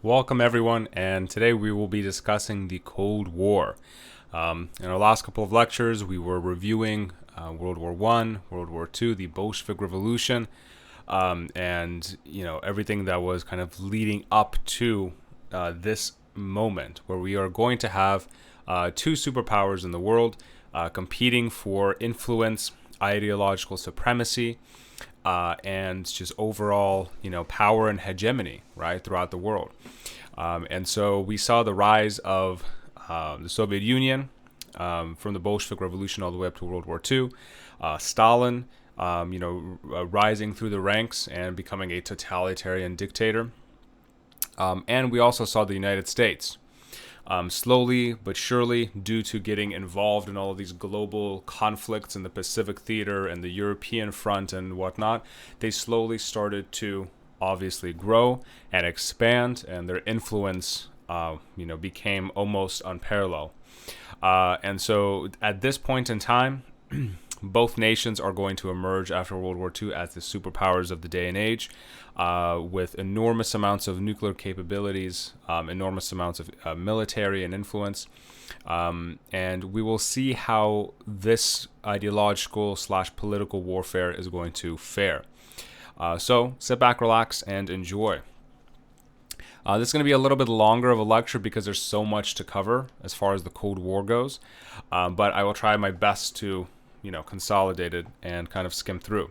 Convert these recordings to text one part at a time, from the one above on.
Welcome everyone, and today we will be discussing the Cold War. In our last couple of lectures, we were reviewing World War I, World War II, the Bolshevik Revolution, and everything that was kind of leading up to this moment, where we are going to have two superpowers in the world competing for influence, ideological supremacy, and just overall, power and hegemony, right, throughout the world. And so we saw the rise of the Soviet Union from the Bolshevik Revolution all the way up to World War II. Stalin, rising through the ranks and becoming a totalitarian dictator. And we also saw the United States. Slowly but surely, due to getting involved in all of these global conflicts in the Pacific theater and the European front and whatnot, they slowly started to obviously grow and expand, and their influence, became almost unparalleled. And so at this point in time, both nations are going to emerge after World War II as the superpowers of the day and age, with enormous amounts of nuclear capabilities, enormous amounts of military and influence. And we will see how this ideological/political warfare is going to fare. So sit back, relax, and enjoy. This is going to be a little bit longer of a lecture because there's so much to cover as far as the Cold War goes. But I will try my best to consolidate it and kind of skim through.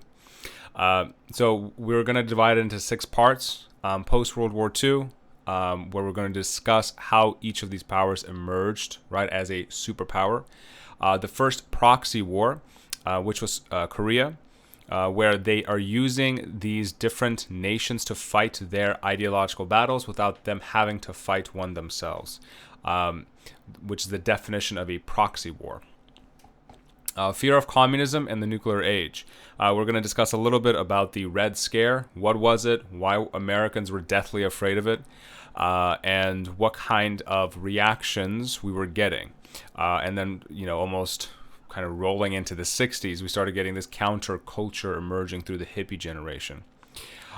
So we're going to divide it into 6 parts. Post-World War II, where we're going to discuss how each of these powers emerged, right, as a superpower. The first proxy war, which was Korea, where they are using these different nations to fight their ideological battles without them having to fight one themselves, which is the definition of a proxy war. Fear of communism and the nuclear age. We're going to discuss a little bit about the Red Scare. What was it? Why Americans were deathly afraid of it? And what kind of reactions we were getting. And then, almost kind of rolling into the 60s, we started getting this counterculture emerging through the hippie generation.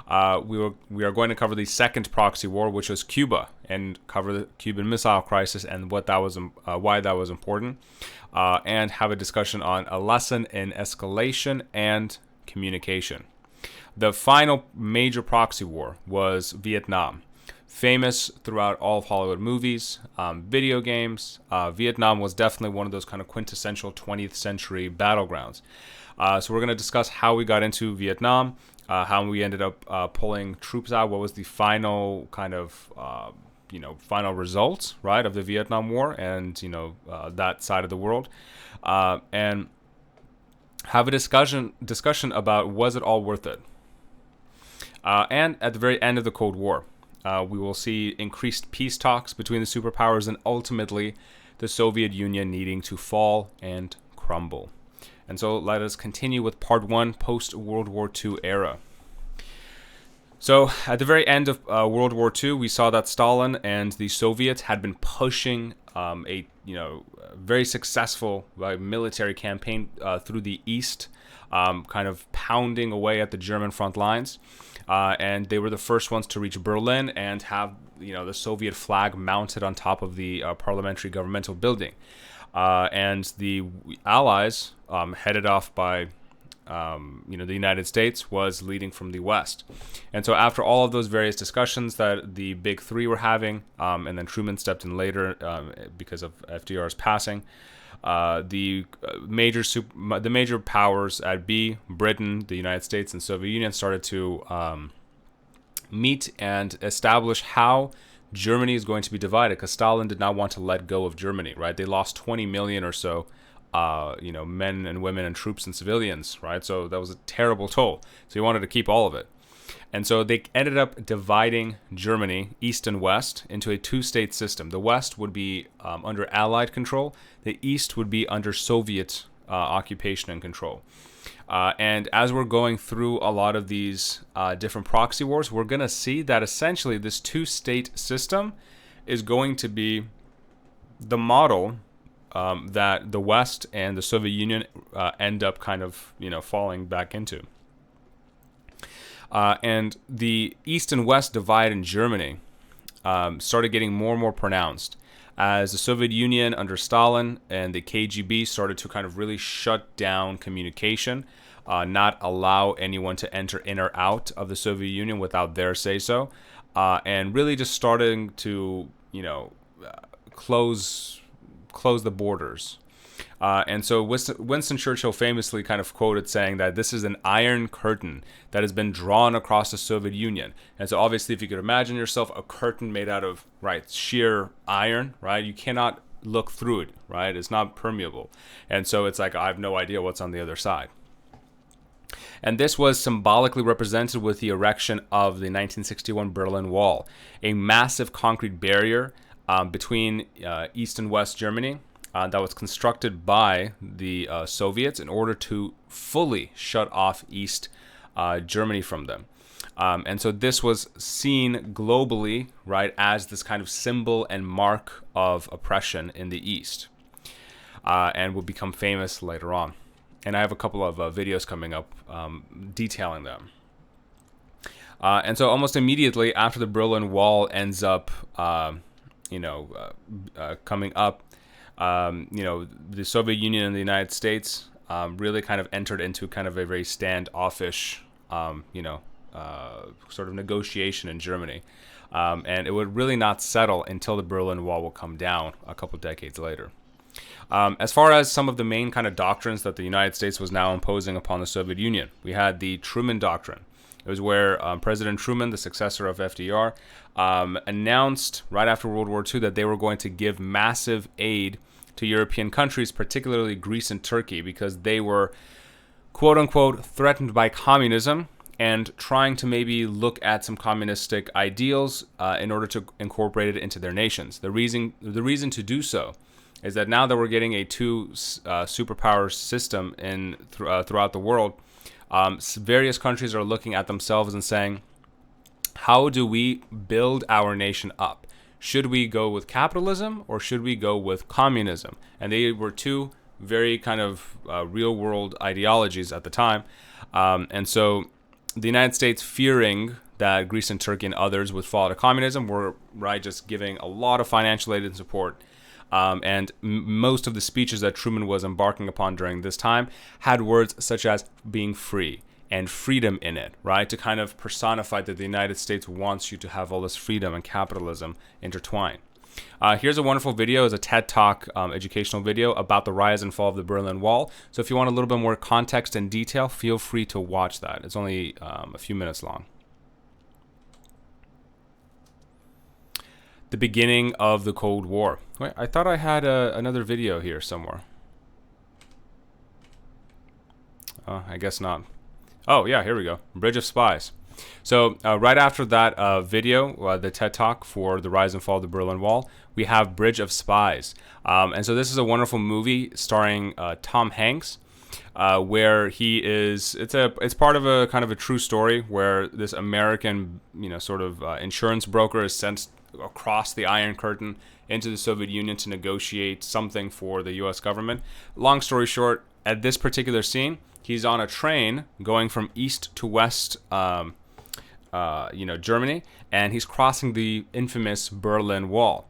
We are going to cover the second proxy war, which was Cuba, and cover the Cuban Missile Crisis and what that was, why that was important, and have a discussion on a lesson in escalation and communication. The final major proxy war was Vietnam. Famous throughout all of Hollywood movies, video games. Vietnam was definitely one of those kind of quintessential 20th century battlegrounds. So we're going to discuss how we got into Vietnam, how we ended up pulling troops out, what was the final kind of, final results, right, of the Vietnam War and, that side of the world. And have a discussion about was it all worth it? And at the very end of the Cold War, we will see increased peace talks between the superpowers and ultimately the Soviet Union needing to fall and crumble. And so let us continue with part 1, post-World War II era. So at the very end of World War II, we saw that Stalin and the Soviets had been pushing a very successful military campaign through the East, kind of pounding away at the German front lines. And they were the first ones to reach Berlin and have the Soviet flag mounted on top of the parliamentary governmental building. And the Allies, headed off by the United States, was leading from the West. And so after all of those various discussions that the big three were having, and then Truman stepped in later because of FDR's passing, the major powers at B, Britain, the United States, and Soviet Union, started to meet and establish how Germany is going to be divided, because Stalin did not want to let go of Germany, right? They lost 20 million or so, men and women and troops and civilians, right? So that was a terrible toll. So he wanted to keep all of it. And so they ended up dividing Germany, East and West, into a 2-state system. The West would be under Allied control. The East would be under Soviet occupation and control. And as we're going through a lot of these different proxy wars, we're going to see that essentially this 2-state system is going to be the model that the West and the Soviet Union end up kind of, falling back into. And the East and West divide in Germany started getting more and more pronounced as the Soviet Union under Stalin and the KGB started to kind of really shut down communication, not allow anyone to enter in or out of the Soviet Union without their say-so, and really just starting to, close the borders. And so Winston Churchill famously kind of quoted saying that this is an iron curtain that has been drawn across the Soviet Union. And so obviously, if you could imagine yourself a curtain made out of, sheer iron, right? You cannot look through it, right? It's not permeable. And so it's like, I have no idea what's on the other side. And this was symbolically represented with the erection of the 1961 Berlin Wall, a massive concrete barrier between East and West Germany, that was constructed by the Soviets in order to fully shut off East Germany from them. And so this was seen globally, right, as this kind of symbol and mark of oppression in the East, and would become famous later on. And I have a couple of videos coming up detailing them. And so almost immediately after the Berlin Wall ends up, coming up, the Soviet Union and the United States really kind of entered into kind of a very standoffish, sort of negotiation in Germany. And it would really not settle until the Berlin Wall will come down a couple decades later. As far as some of the main kind of doctrines that the United States was now imposing upon the Soviet Union, we had the Truman Doctrine. It was where President Truman, the successor of FDR, announced right after World War II that they were going to give massive aid to European countries, particularly Greece and Turkey, because they were, quote-unquote, threatened by communism and trying to maybe look at some communistic ideals in order to incorporate it into their nations. The reason to do so is that now that we're getting a two superpower system throughout the world, various countries are looking at themselves and saying, how do we build our nation up? Should we go with capitalism or should we go with communism? And they were two very kind of real world ideologies at the time. And so the United States, fearing that Greece and Turkey and others would fall to communism, were just giving a lot of financial aid and support. And most of the speeches that Truman was embarking upon during this time had words such as being free and freedom in it, right? To kind of personify that the United States wants you to have all this freedom and capitalism intertwined. Here's a wonderful video. It's a TED Talk educational video about the rise and fall of the Berlin Wall. So if you want a little bit more context and detail, feel free to watch that. It's only a few minutes long. The beginning of the Cold War. Wait, I thought I had another video here somewhere. I guess not. Oh, yeah, here we go. Bridge of Spies. So right after that video, the TED Talk for the rise and fall of the Berlin Wall, we have Bridge of Spies. And so this is a wonderful movie starring Tom Hanks, where he is, it's part of a kind of a true story where this American, insurance broker is sent across the Iron Curtain into the Soviet Union to negotiate something for the U.S. government. Long story short, at this particular scene, he's on a train going from east to west, Germany, and he's crossing the infamous Berlin Wall.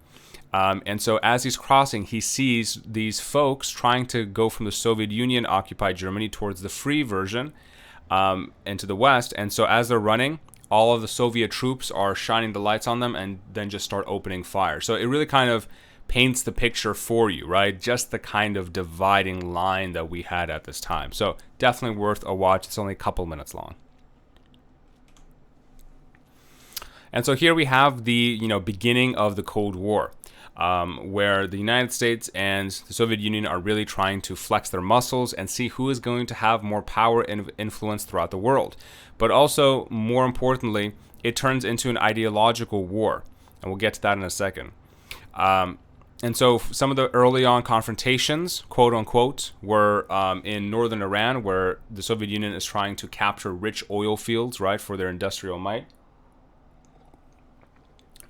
And so as he's crossing, he sees these folks trying to go from the Soviet Union occupied Germany towards the free version into the west. And so as they're running, all of the Soviet troops are shining the lights on them and then just start opening fire. So it really kind of paints the picture for you, right? Just the kind of dividing line that we had at this time. So definitely worth a watch. It's only a couple minutes long. And so here we have the beginning of the Cold War, where the United States and the Soviet Union are really trying to flex their muscles and see who is going to have more power and influence throughout the world. But also, more importantly, it turns into an ideological war, and we'll get to that in a second. And so some of the early on confrontations, quote unquote, were in northern Iran, where the Soviet Union is trying to capture rich oil fields, right, for their industrial might.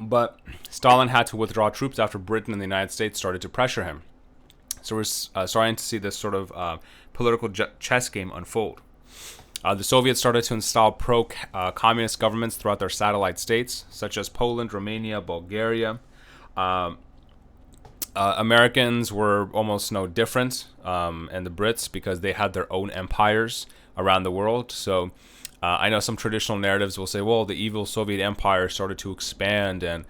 But Stalin had to withdraw troops after Britain and the United States started to pressure him. So we're starting to see this sort of political chess game unfold. The Soviets started to install pro-communist governments throughout their satellite states, such as Poland, Romania, Bulgaria. Americans were almost no different, and the Brits, because they had their own empires around the world. So I know some traditional narratives will say, well, the evil Soviet Empire started to expand and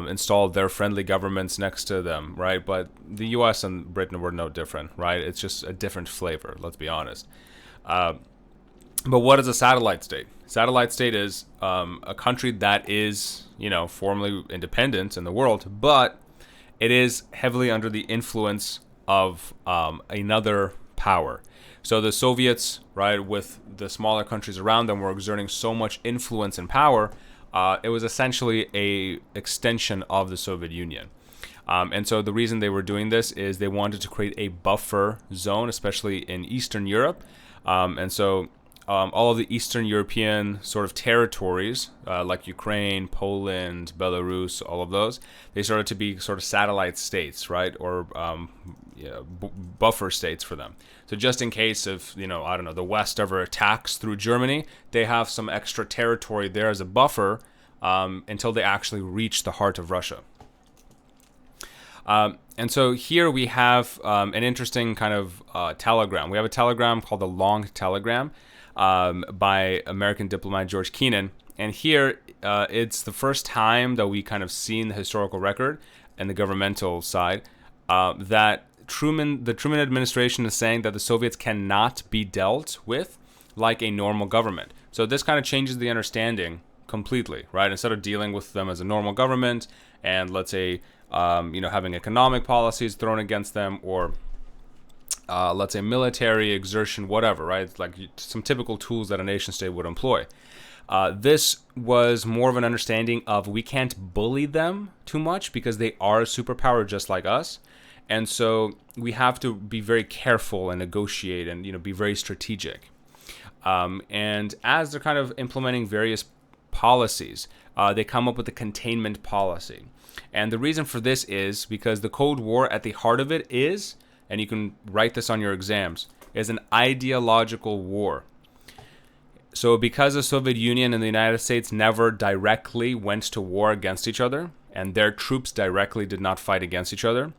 installed their friendly governments next to them, right? But the U.S. and Britain were no different, right? It's just a different flavor, let's be honest. But what is a satellite state? Satellite state is a country that is, formally independent in the world, but it is heavily under the influence of another power. So the Soviets, right, with the smaller countries around them, were exerting so much influence and power. It was essentially a extension of the Soviet Union. And so the reason they were doing this is they wanted to create a buffer zone, especially in Eastern Europe. And so all of the Eastern European sort of territories, like Ukraine, Poland, Belarus, all of those, they started to be sort of satellite states, right? Or buffer states for them. So just in case if, the West ever attacks through Germany, they have some extra territory there as a buffer until they actually reach the heart of Russia. And so here we have an interesting kind of telegram. We have a telegram called the Long Telegram by American diplomat George Kennan. And here it's the first time that we kind of seen the historical record and the governmental side that the Truman administration is saying that the Soviets cannot be dealt with like a normal government. So this kind of changes the understanding completely, right? Instead of dealing with them as a normal government and let's say having economic policies thrown against them, or let's say military exertion, whatever, right? Like some typical tools that a nation state would employ. This was more of an understanding of we can't bully them too much because they are a superpower just like us. And so we have to be very careful and negotiate and be very strategic. And as they're kind of implementing various policies, they come up with a containment policy. And the reason for this is because the Cold War, at the heart of it is, and you can write this on your exams, is an ideological war. So because the Soviet Union and the United States never directly went to war against each other, and their troops directly did not fight against each other,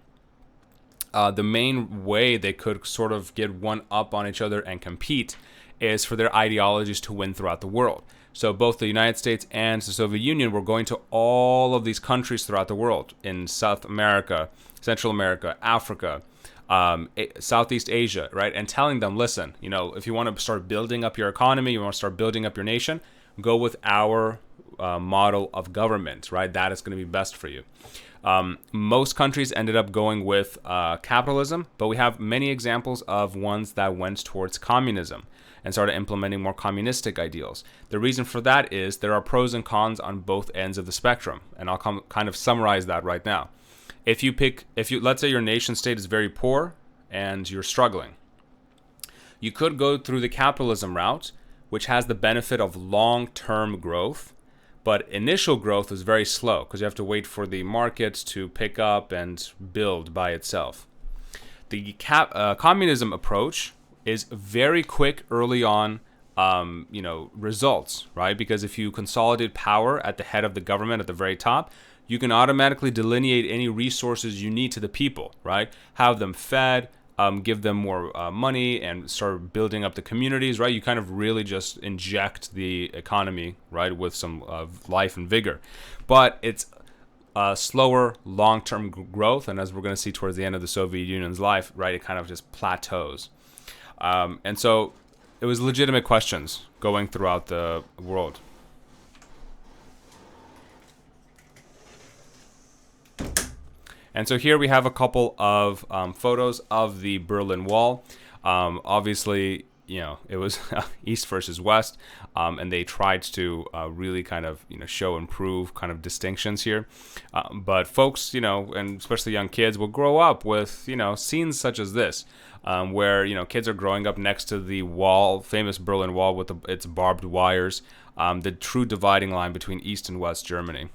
the main way they could sort of get one up on each other and compete is for their ideologies to win throughout the world. So both the United States and the Soviet Union were going to all of these countries throughout the world, in South America, Central America, Africa, Southeast Asia, right? And telling them, listen, if you want to start building up your economy, you want to start building up your nation, go with our model of government, right? That is going to be best for you. Most countries ended up going with capitalism, but we have many examples of ones that went towards communism and started implementing more communistic ideals. The reason for that is there are pros and cons on both ends of the spectrum, and I'll kind of summarize that right now. Let's say your nation state is very poor and you're struggling, you could go through the capitalism route, which has the benefit of long-term growth, but initial growth is very slow because you have to wait for the market to pick up and build by itself. The communism approach is very quick early on, results, right? Because if you consolidate power at the head of the government at the very top, you can automatically delineate any resources you need to the people, right? Have them fed, give them more money, and start building up the communities, right? You kind of really just inject the economy, right, with some life and vigor. But it's slower long-term growth, and as we're going to see towards the end of the Soviet Union's life, right, it kind of just plateaus. And so it was legitimate questions going throughout the world. And so here we have a couple of photos of the Berlin Wall. Obviously, it was East versus West, and they tried to really kind of, show and prove kind of distinctions here. But folks, and especially young kids will grow up with, scenes such as this, where, kids are growing up next to the wall, famous Berlin Wall with its barbed wires, the true dividing line between East and West Germany.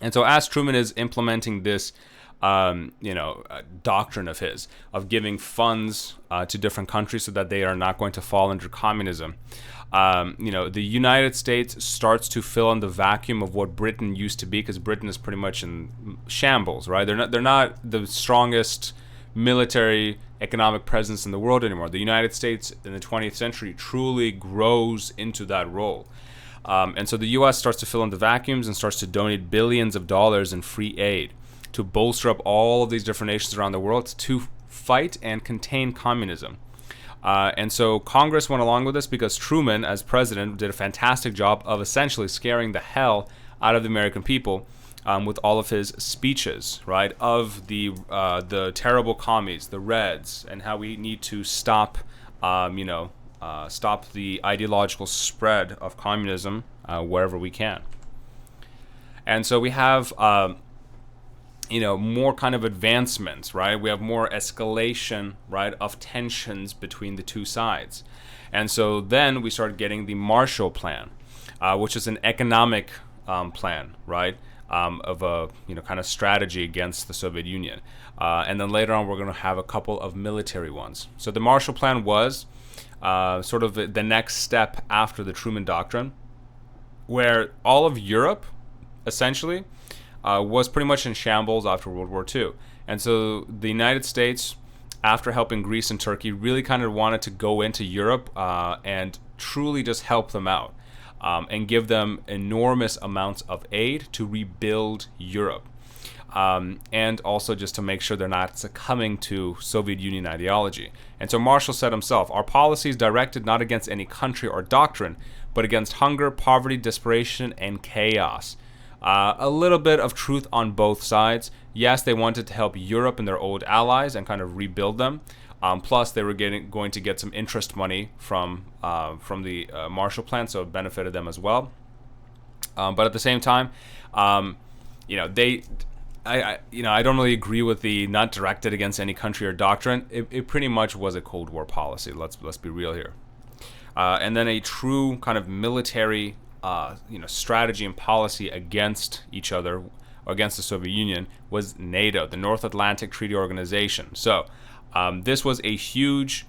And so as Truman is implementing this doctrine of his, of giving funds to different countries so that they are not going to fall under communism. The United States starts to fill in the vacuum of what Britain used to be, because Britain is pretty much in shambles, right? They're not the strongest military economic presence in the world anymore. The United States in the 20th century truly grows into that role. And so the U.S. starts to fill in the vacuums and starts to donate billions of dollars in free aid to bolster up all of these different nations around the world to fight and contain communism. And so Congress went along with this because Truman, as president, did a fantastic job of essentially scaring the hell out of the American people with all of his speeches, right, of the terrible commies, the Reds, and how we need to stop, stop the ideological spread of communism wherever we can. And so we have more kind of advancements, right? We have more escalation, right, of tensions between the two sides. And so then we start getting the Marshall Plan, which is an economic plan, right, of a kind of strategy against the Soviet Union. And then later on, we're going to have a couple of military ones. So the Marshall Plan was sort of the next step after the Truman Doctrine, where all of Europe, essentially, was pretty much in shambles after World War II. And so the United States, after helping Greece and Turkey, really kind of wanted to go into Europe and truly just help them out and give them enormous amounts of aid to rebuild Europe. And also just to make sure they're not succumbing to Soviet Union ideology. And so Marshall said himself, "Our policy is directed not against any country or doctrine, but against hunger, poverty, desperation, and chaos." A little bit of truth on both sides. Yes, they wanted to help Europe and their old allies and kind of rebuild them. Plus, they were going to get some interest money from the Marshall Plan, so it benefited them as well. But at the same time, I don't really agree with the not directed against any country or doctrine. It pretty much was a Cold War policy. Let's be real here. And then a true kind of military strategy and policy against each other, or against the Soviet Union, was NATO, the North Atlantic Treaty Organization. So this was a huge,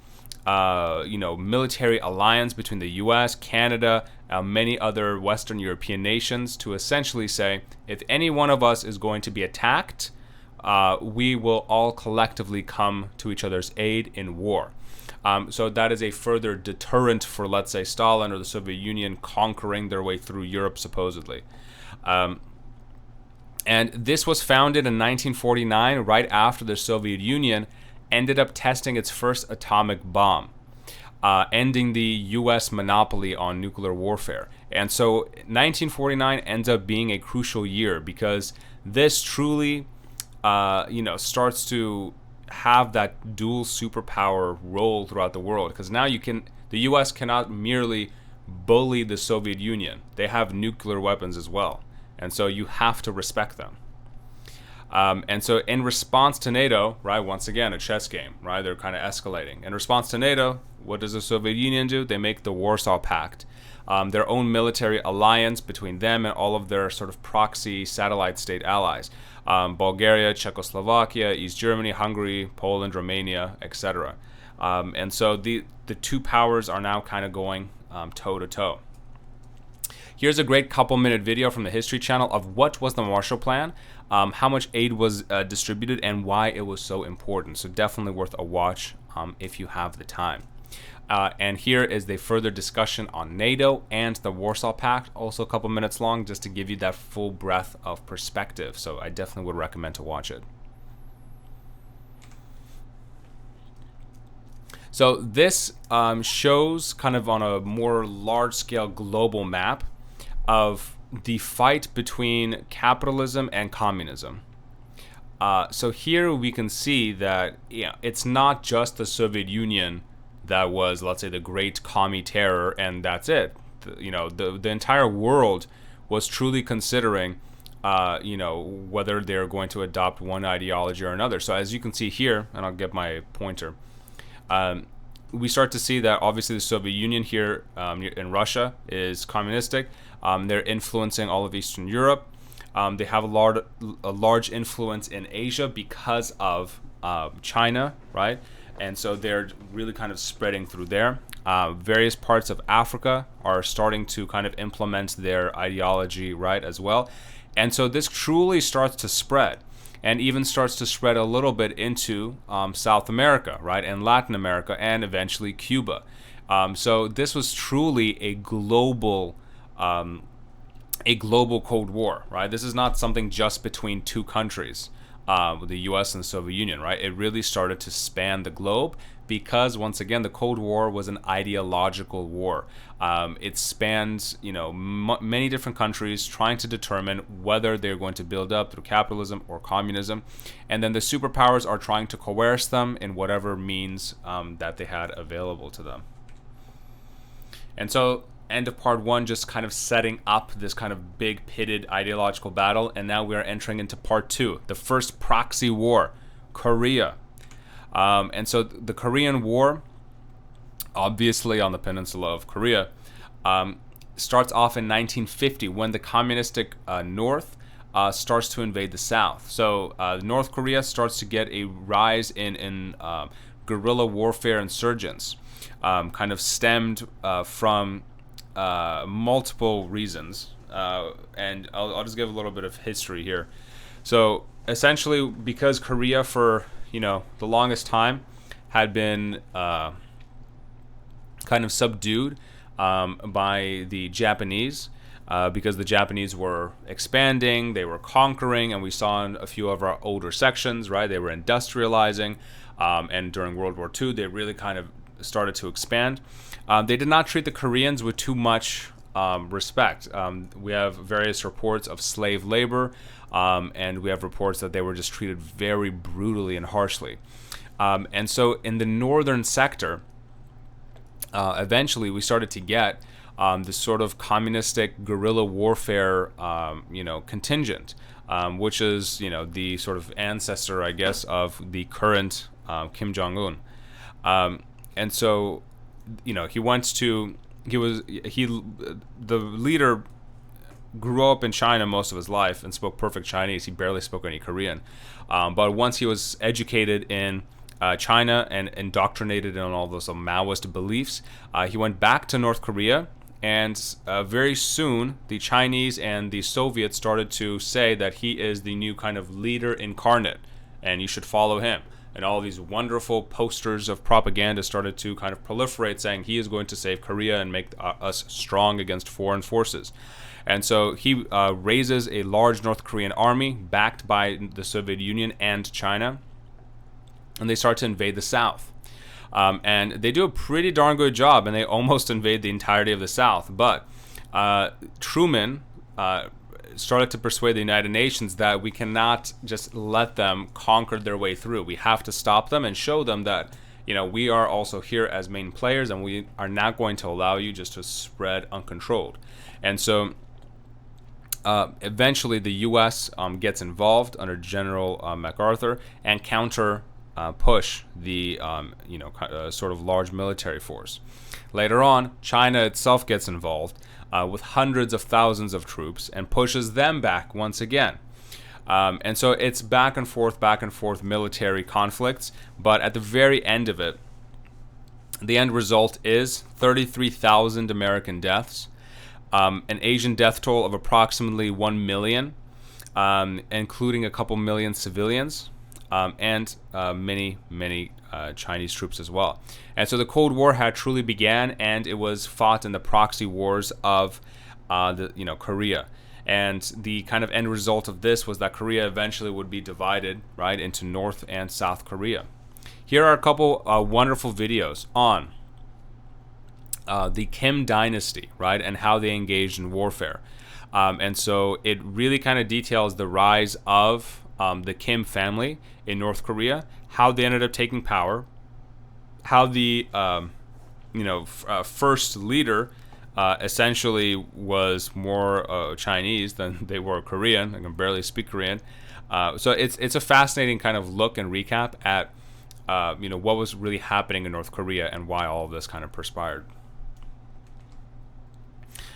military alliance between the U.S., Canada, many other Western European nations to essentially say, if any one of us is going to be attacked, we will all collectively come to each other's aid in war. So that is a further deterrent for, let's say, Stalin or the Soviet Union conquering their way through Europe, supposedly. And this was founded in 1949, right after the Soviet Union ended up testing its first atomic bomb, ending the U.S. monopoly on nuclear warfare. And so 1949 ends up being a crucial year because this truly, starts to have that dual superpower role throughout the world, because now the US cannot merely bully the Soviet Union. They have nuclear weapons as well, and so you have to respect them. And so in response to NATO, right, once again, a chess game, right, they're kind of escalating. In response to NATO, what does the Soviet Union do? They make the Warsaw Pact, their own military alliance between them and all of their sort of proxy satellite state allies. Bulgaria, Czechoslovakia, East Germany, Hungary, Poland, Romania, etc. And so the two powers are now kind of going toe-to-toe. Here's a great couple-minute video from the History Channel of what was the Marshall Plan, how much aid was distributed, and why it was so important. So definitely worth a watch if you have the time. And here is the further discussion on NATO and the Warsaw Pact, also a couple minutes long, just to give you that full breadth of perspective. So I definitely would recommend to watch it. So this shows kind of on a more large-scale global map of the fight between capitalism and communism. So here we can see that it's not just the Soviet Union that was, let's say, the great commie terror, and that's it. The entire world was truly considering, whether they're going to adopt one ideology or another. So as you can see here, and I'll get my pointer, we start to see that obviously the Soviet Union here in Russia is communistic. They're influencing all of Eastern Europe. They have a large influence in Asia because of China, right? And so they're really kind of spreading through there. Various parts of Africa are starting to kind of implement their ideology, right, as well. And so this truly starts to spread, and even starts to spread a little bit into South America, right, and Latin America, and eventually Cuba. So this was truly a global Cold War, right? This is not something just between two countries, the U.S. and the Soviet Union, right? It really started to span the globe because, once again, the Cold War was an ideological war. It spans, many different countries trying to determine whether they're going to build up through capitalism or communism, and then the superpowers are trying to coerce them in whatever means that they had available to them. And so, end of part one, just kind of setting up this kind of big pitted ideological battle, and now we are entering into part two, the first proxy war, Korea. And so the Korean War, obviously on the peninsula of Korea, starts off in 1950 when the communistic North starts to invade the South. So North Korea starts to get a rise in guerrilla warfare insurgents, kind of stemmed from multiple reasons. And I'll just give a little bit of history here. So essentially, because Korea for the longest time had been kind of subdued by the Japanese, because the Japanese were expanding, they were conquering, and we saw in a few of our older sections, right, they were industrializing, and during World War II, they really kind of started to expand. They did not treat the Koreans with too much respect. We have various reports of slave labor, and we have reports that they were just treated very brutally and harshly. And so in the northern sector, eventually we started to get this sort of communistic guerrilla warfare, contingent, which is, the sort of ancestor, I guess, of the current Kim Jong-un. And so, the leader grew up in China most of his life and spoke perfect Chinese. He barely spoke any Korean. But once he was educated in China and indoctrinated in all those Maoist beliefs, he went back to North Korea. And very soon, the Chinese and the Soviets started to say that he is the new kind of leader incarnate, and you should follow him. And all these wonderful posters of propaganda started to kind of proliferate, saying he is going to save Korea and make us strong against foreign forces. And so he raises a large North Korean army backed by the Soviet Union and China, and they start to invade the South. And they do a pretty darn good job, and they almost invade the entirety of the South. But Truman started to persuade the United Nations that we cannot just let them conquer their way through. We have to stop them and show them that, we are also here as main players, and we are not going to allow you just to spread uncontrolled. And so eventually the U.S. Gets involved under General MacArthur and push the sort of large military force. Later on, China itself gets involved with hundreds of thousands of troops and pushes them back once again. And so it's back and forth military conflicts. But at the very end of it, the end result is 33,000 American deaths, an Asian death toll of approximately 1 million, including a couple million civilians, and many Chinese troops as well. And so the Cold War had truly began, and it was fought in the proxy wars of Korea. And the kind of end result of this was that Korea eventually would be divided, right, into North and South Korea. Here are a couple wonderful videos on the Kim dynasty, right, and how they engaged in warfare. And so it really kind of details the rise of the Kim family in North Korea, how they ended up taking power, how the first leader essentially was more Chinese than they were Korean. I can barely speak Korean. So it's a fascinating kind of look and recap at what was really happening in North Korea and why all of this kind of perspired.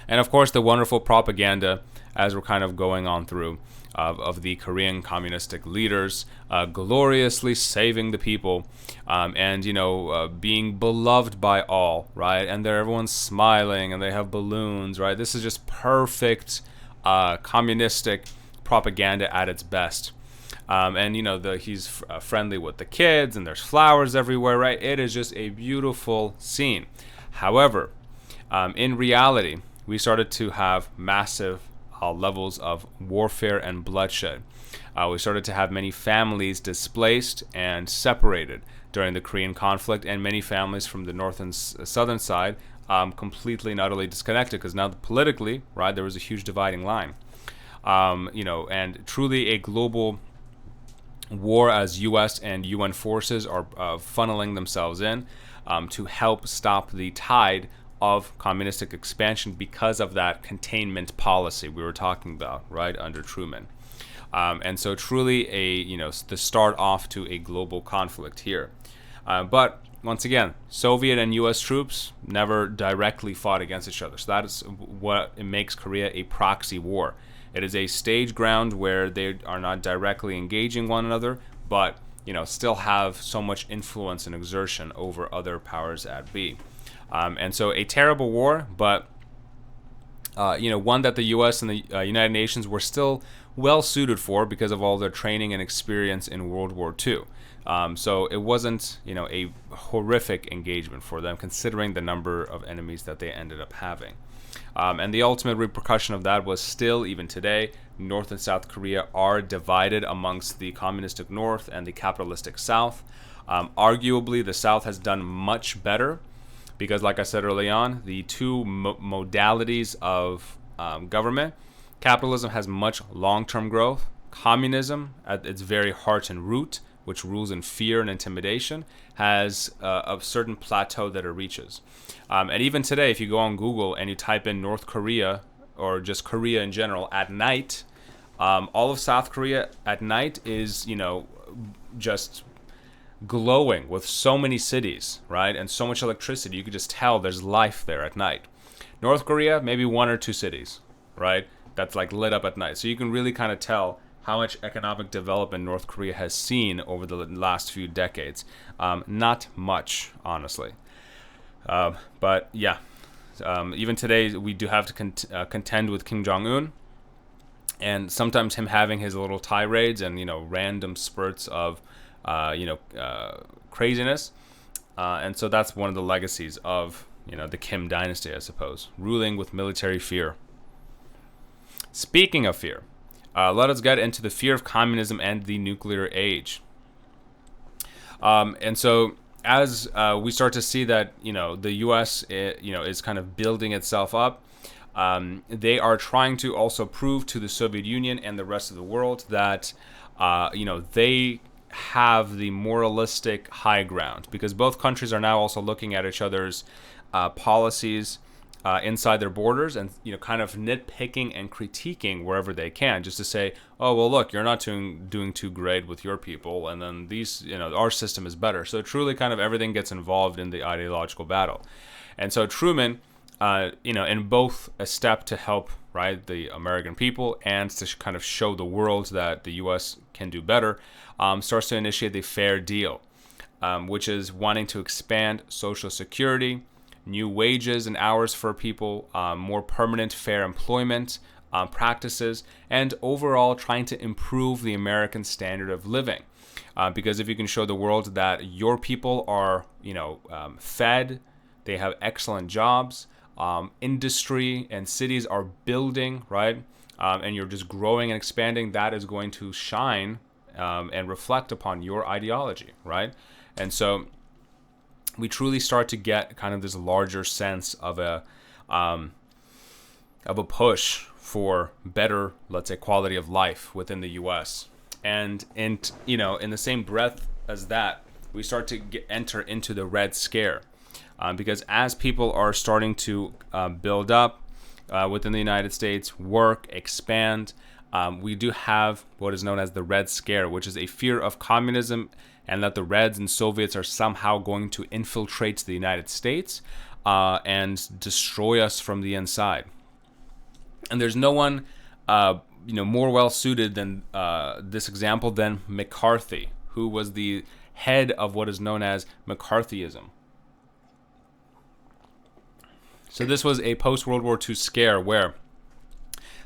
And of course, the wonderful propaganda as we're kind of going on through of the Korean communistic leaders gloriously saving the people, and being beloved by all, right? And everyone's smiling and they have balloons, right? This is just perfect communistic propaganda at its best. And he's friendly with the kids, and there's flowers everywhere, right? It is just a beautiful scene. However, in reality, we started to have massive levels of warfare and bloodshed. We started to have many families displaced and separated during the Korean conflict, and many families from the north and southern side completely and utterly disconnected, because now politically, right, there was a huge dividing line. And truly a global war, as U.S. and UN forces are funneling themselves in to help stop the tide of communistic expansion because of that containment policy we were talking about, right, under Truman. And so truly the start off to a global conflict here. But once again, Soviet and U.S. troops never directly fought against each other. So that is what it makes Korea a proxy war. It is a stage ground where they are not directly engaging one another, but still have so much influence and exertion over other powers at be. And so a terrible war, but one that the U.S. and the United Nations were still well suited for because of all their training and experience in World War II. So it wasn't a horrific engagement for them, considering the number of enemies that they ended up having. And the ultimate repercussion of that was still, even today, North and South Korea are divided amongst the communistic North and the capitalistic South. Arguably, the South has done much better because, like I said early on, the two modalities of government, capitalism has much long-term growth. Communism, at its very heart and root, which rules in fear and intimidation, has a certain plateau that it reaches. And even today, if you go on Google and you type in North Korea or just Korea in general at night, all of South Korea at night is, just glowing with so many cities, right? And so much electricity. You could just tell there's life there at night. North Korea, maybe one or two cities, right? That's like lit up at night. So you can really kind of tell how much economic development North Korea has seen over the last few decades. Not much, honestly. But yeah, even today we do have to contend with Kim Jong-un, and sometimes him having his little tirades and random spurts of craziness, and so that's one of the legacies of the Kim dynasty, I suppose, ruling with military fear. Speaking of fear, let us get into the fear of communism and the nuclear age. And so as we start to see that the U.S. is kind of building itself up, they are trying to also prove to the Soviet Union and the rest of the world that they have the moralistic high ground, because both countries are now also looking at each other's policies inside their borders, and kind of nitpicking and critiquing wherever they can, just to say, oh well, look, you're not doing too great with your people, and then these our system is better. So truly, kind of everything gets involved in the ideological battle. And so Truman, in both a step to help the American people and to kind of show the world that the U.S. can do better, starts to initiate the Fair Deal, which is wanting to expand Social Security, new wages and hours for people, more permanent fair employment practices, and overall trying to improve the American standard of living. Because if you can show the world that your people are, fed, they have excellent jobs, industry and cities are building, right? And you're just growing and expanding, that is going to shine and reflect upon your ideology, right? And so we truly start to get kind of this larger sense of a push for better, let's say, quality of life within the U.S. And in the same breath as that, we start to enter into the Red Scare, because as people are starting to build up within the United States, work, expand, we do have what is known as the Red Scare, which is a fear of communism and that the Reds and Soviets are somehow going to infiltrate the United States and destroy us from the inside. And there's no one more well suited than this example than McCarthy, who was the head of what is known as McCarthyism. So this was a post-World War II scare where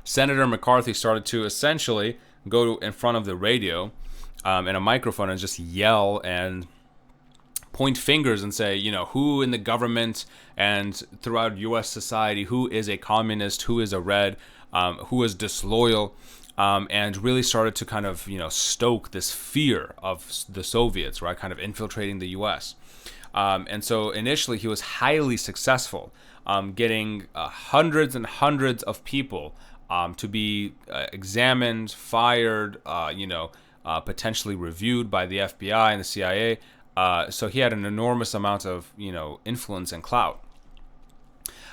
Senator McCarthy started to essentially go in front of the radio and a microphone and just yell and point fingers and say, who in the government and throughout U.S. society, who is a communist, who is a red, who is disloyal, and really started to kind of, stoke this fear of the Soviets, right, kind of infiltrating the U.S. And so initially he was highly successful, getting hundreds and hundreds of people to be examined, fired, potentially reviewed by the FBI and the CIA. So he had an enormous amount of, influence and clout.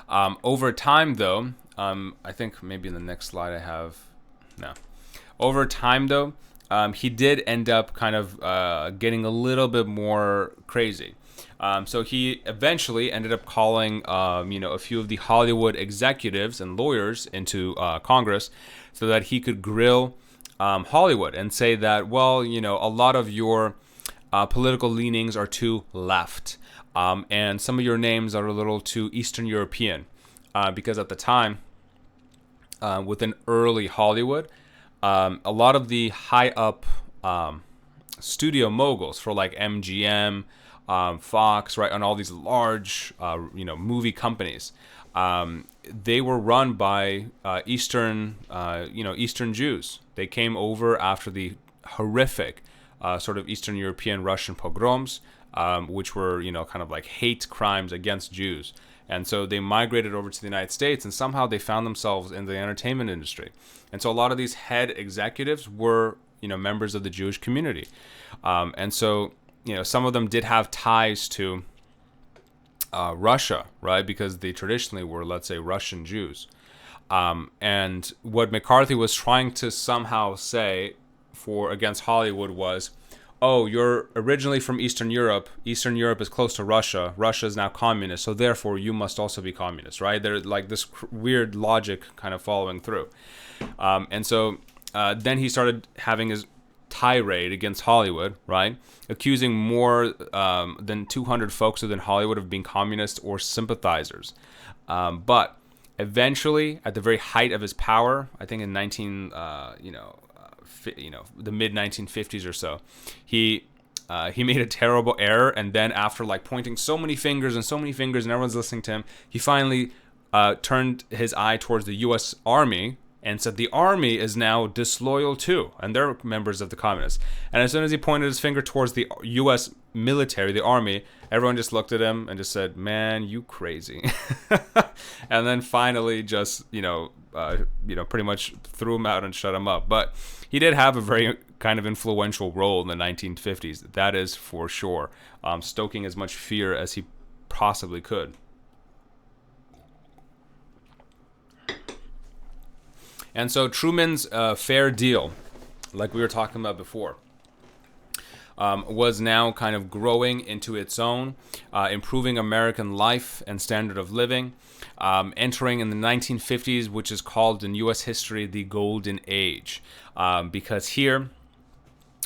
Over time, though, I think maybe in the next slide I have, no. Over time, though, he did end up kind of getting a little bit more crazy. So he eventually ended up calling, a few of the Hollywood executives and lawyers into Congress so that he could grill Hollywood and say that, well, a lot of your political leanings are too left, and some of your names are a little too Eastern European, because at the time, within early Hollywood, a lot of the high-up studio moguls for like MGM, Fox, right, and all these large, movie companies, they were run by Eastern Jews. They came over after the horrific sort of Eastern European Russian pogroms, which were, kind of like hate crimes against Jews. And so they migrated over to the United States, and somehow they found themselves in the entertainment industry. And so a lot of these head executives were, members of the Jewish community. And so, some of them did have ties to Russia, right? Because they traditionally were, let's say, Russian Jews. And what McCarthy was trying to somehow say against Hollywood was, oh, you're originally from Eastern Europe. Eastern Europe is close to Russia. Russia is now communist, so therefore you must also be communist, right? There's like this weird logic kind of following through. And so then he started having his tirade against Hollywood, right? Accusing more than 200 folks within Hollywood of being communists or sympathizers. But eventually, at the very height of his power, I think in the mid 1950s or so, he made a terrible error, and then after like pointing so many fingers and everyone's listening to him, he finally turned his eye towards the U.S. Army and said the Army is now disloyal too, and they're members of the communists. And as soon as he pointed his finger towards the U.S. military, the Army, everyone just looked at him and just said, "Man, you crazy." And then finally, just pretty much threw him out and shut him up. But he did have a very kind of influential role in the 1950s. That is for sure, stoking as much fear as he possibly could. And so Truman's fair deal, like we were talking about before, was now kind of growing into its own, improving American life and standard of living, entering in the 1950s, which is called in U.S. history the Golden Age, because here,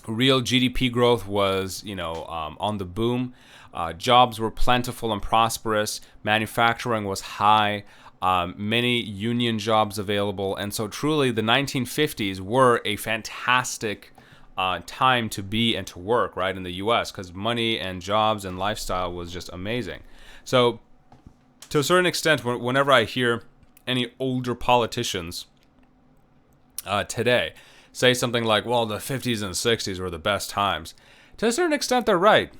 real GDP growth was, on the boom. Jobs were plentiful and prosperous. Manufacturing was high. Many union jobs available. And so truly the 1950s were a fantastic time to be and to work, right, in the U.S., because money and jobs and lifestyle was just amazing. So to a certain extent, whenever I hear any older politicians today say something like, well, the 50s and 60s were the best times, to a certain extent, they're right.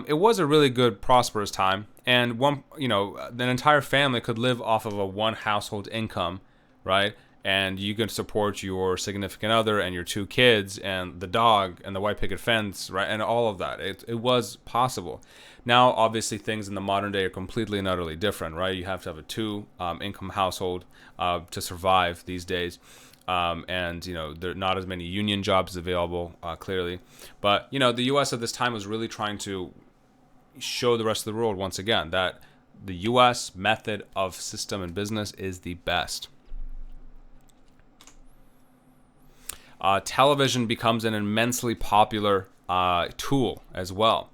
It was a really good, prosperous time, and an entire family could live off of a one household income, right? And you could support your significant other and your two kids and the dog and the white picket fence, right? And all of that. It was possible. Now, obviously, things in the modern day are completely and utterly different, right? You have to have a two-income household to survive these days. And there are not as many union jobs available, clearly. But, the U.S. at this time was really trying to show the rest of the world, once again, that the U.S. method of system and business is the best. television becomes an immensely popular tool as well.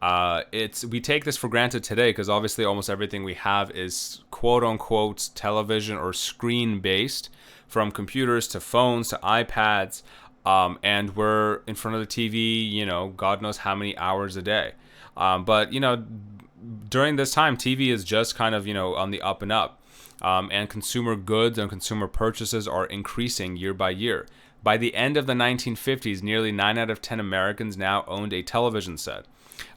We take this for granted today because obviously almost everything we have is quote unquote television or screen based, from computers to phones to iPads, and we're in front of the TV, God knows how many hours a day. But during this time, TV is just kind of on the up and up, and consumer goods and consumer purchases are increasing year by year. By the end of the 1950s, nearly 9 out of 10 Americans now owned a television set.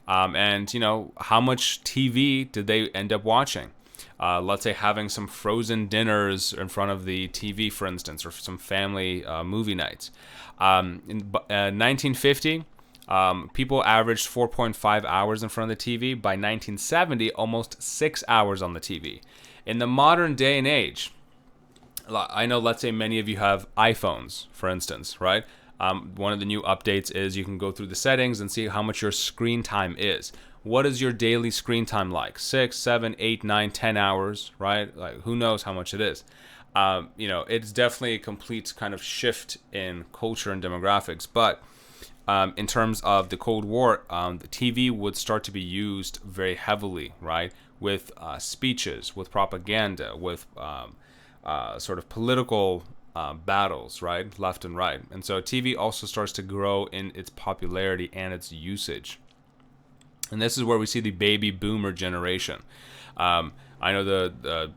And how much TV did they end up watching? Let's say having some frozen dinners in front of the TV, for instance, or some family movie nights. In 1950, people averaged 4.5 hours in front of the TV. By 1970, almost 6 hours on the TV. In the modern day and age, I know, let's say many of you have iPhones, for instance, right? One of the new updates is you can go through the settings and see how much your screen time is. What is your daily screen time like? 6, 7, 8, 9, 10 hours, right? Like, who knows how much it is? It's definitely a complete kind of shift in culture and demographics. But in terms of the Cold War, the TV would start to be used very heavily, right? With speeches, with propaganda, with sort of political battles, right? Left and right. And so TV also starts to grow in its popularity and its usage. And this is where we see the baby boomer generation. I know the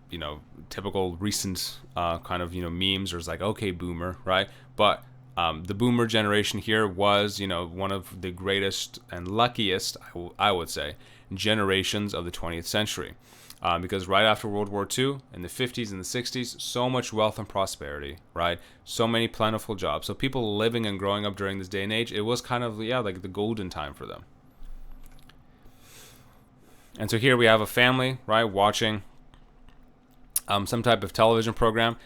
typical recent kind of memes are like, okay, boomer, right? But the boomer generation here was one of the greatest and luckiest, I would say, generations of the 20th century. Because right after World War II, in the 50s and the 60s, so much wealth and prosperity, right? So many plentiful jobs. So people living and growing up during this day and age, it was kind of, like the golden time for them. And so here we have a family, right, watching some type of television program.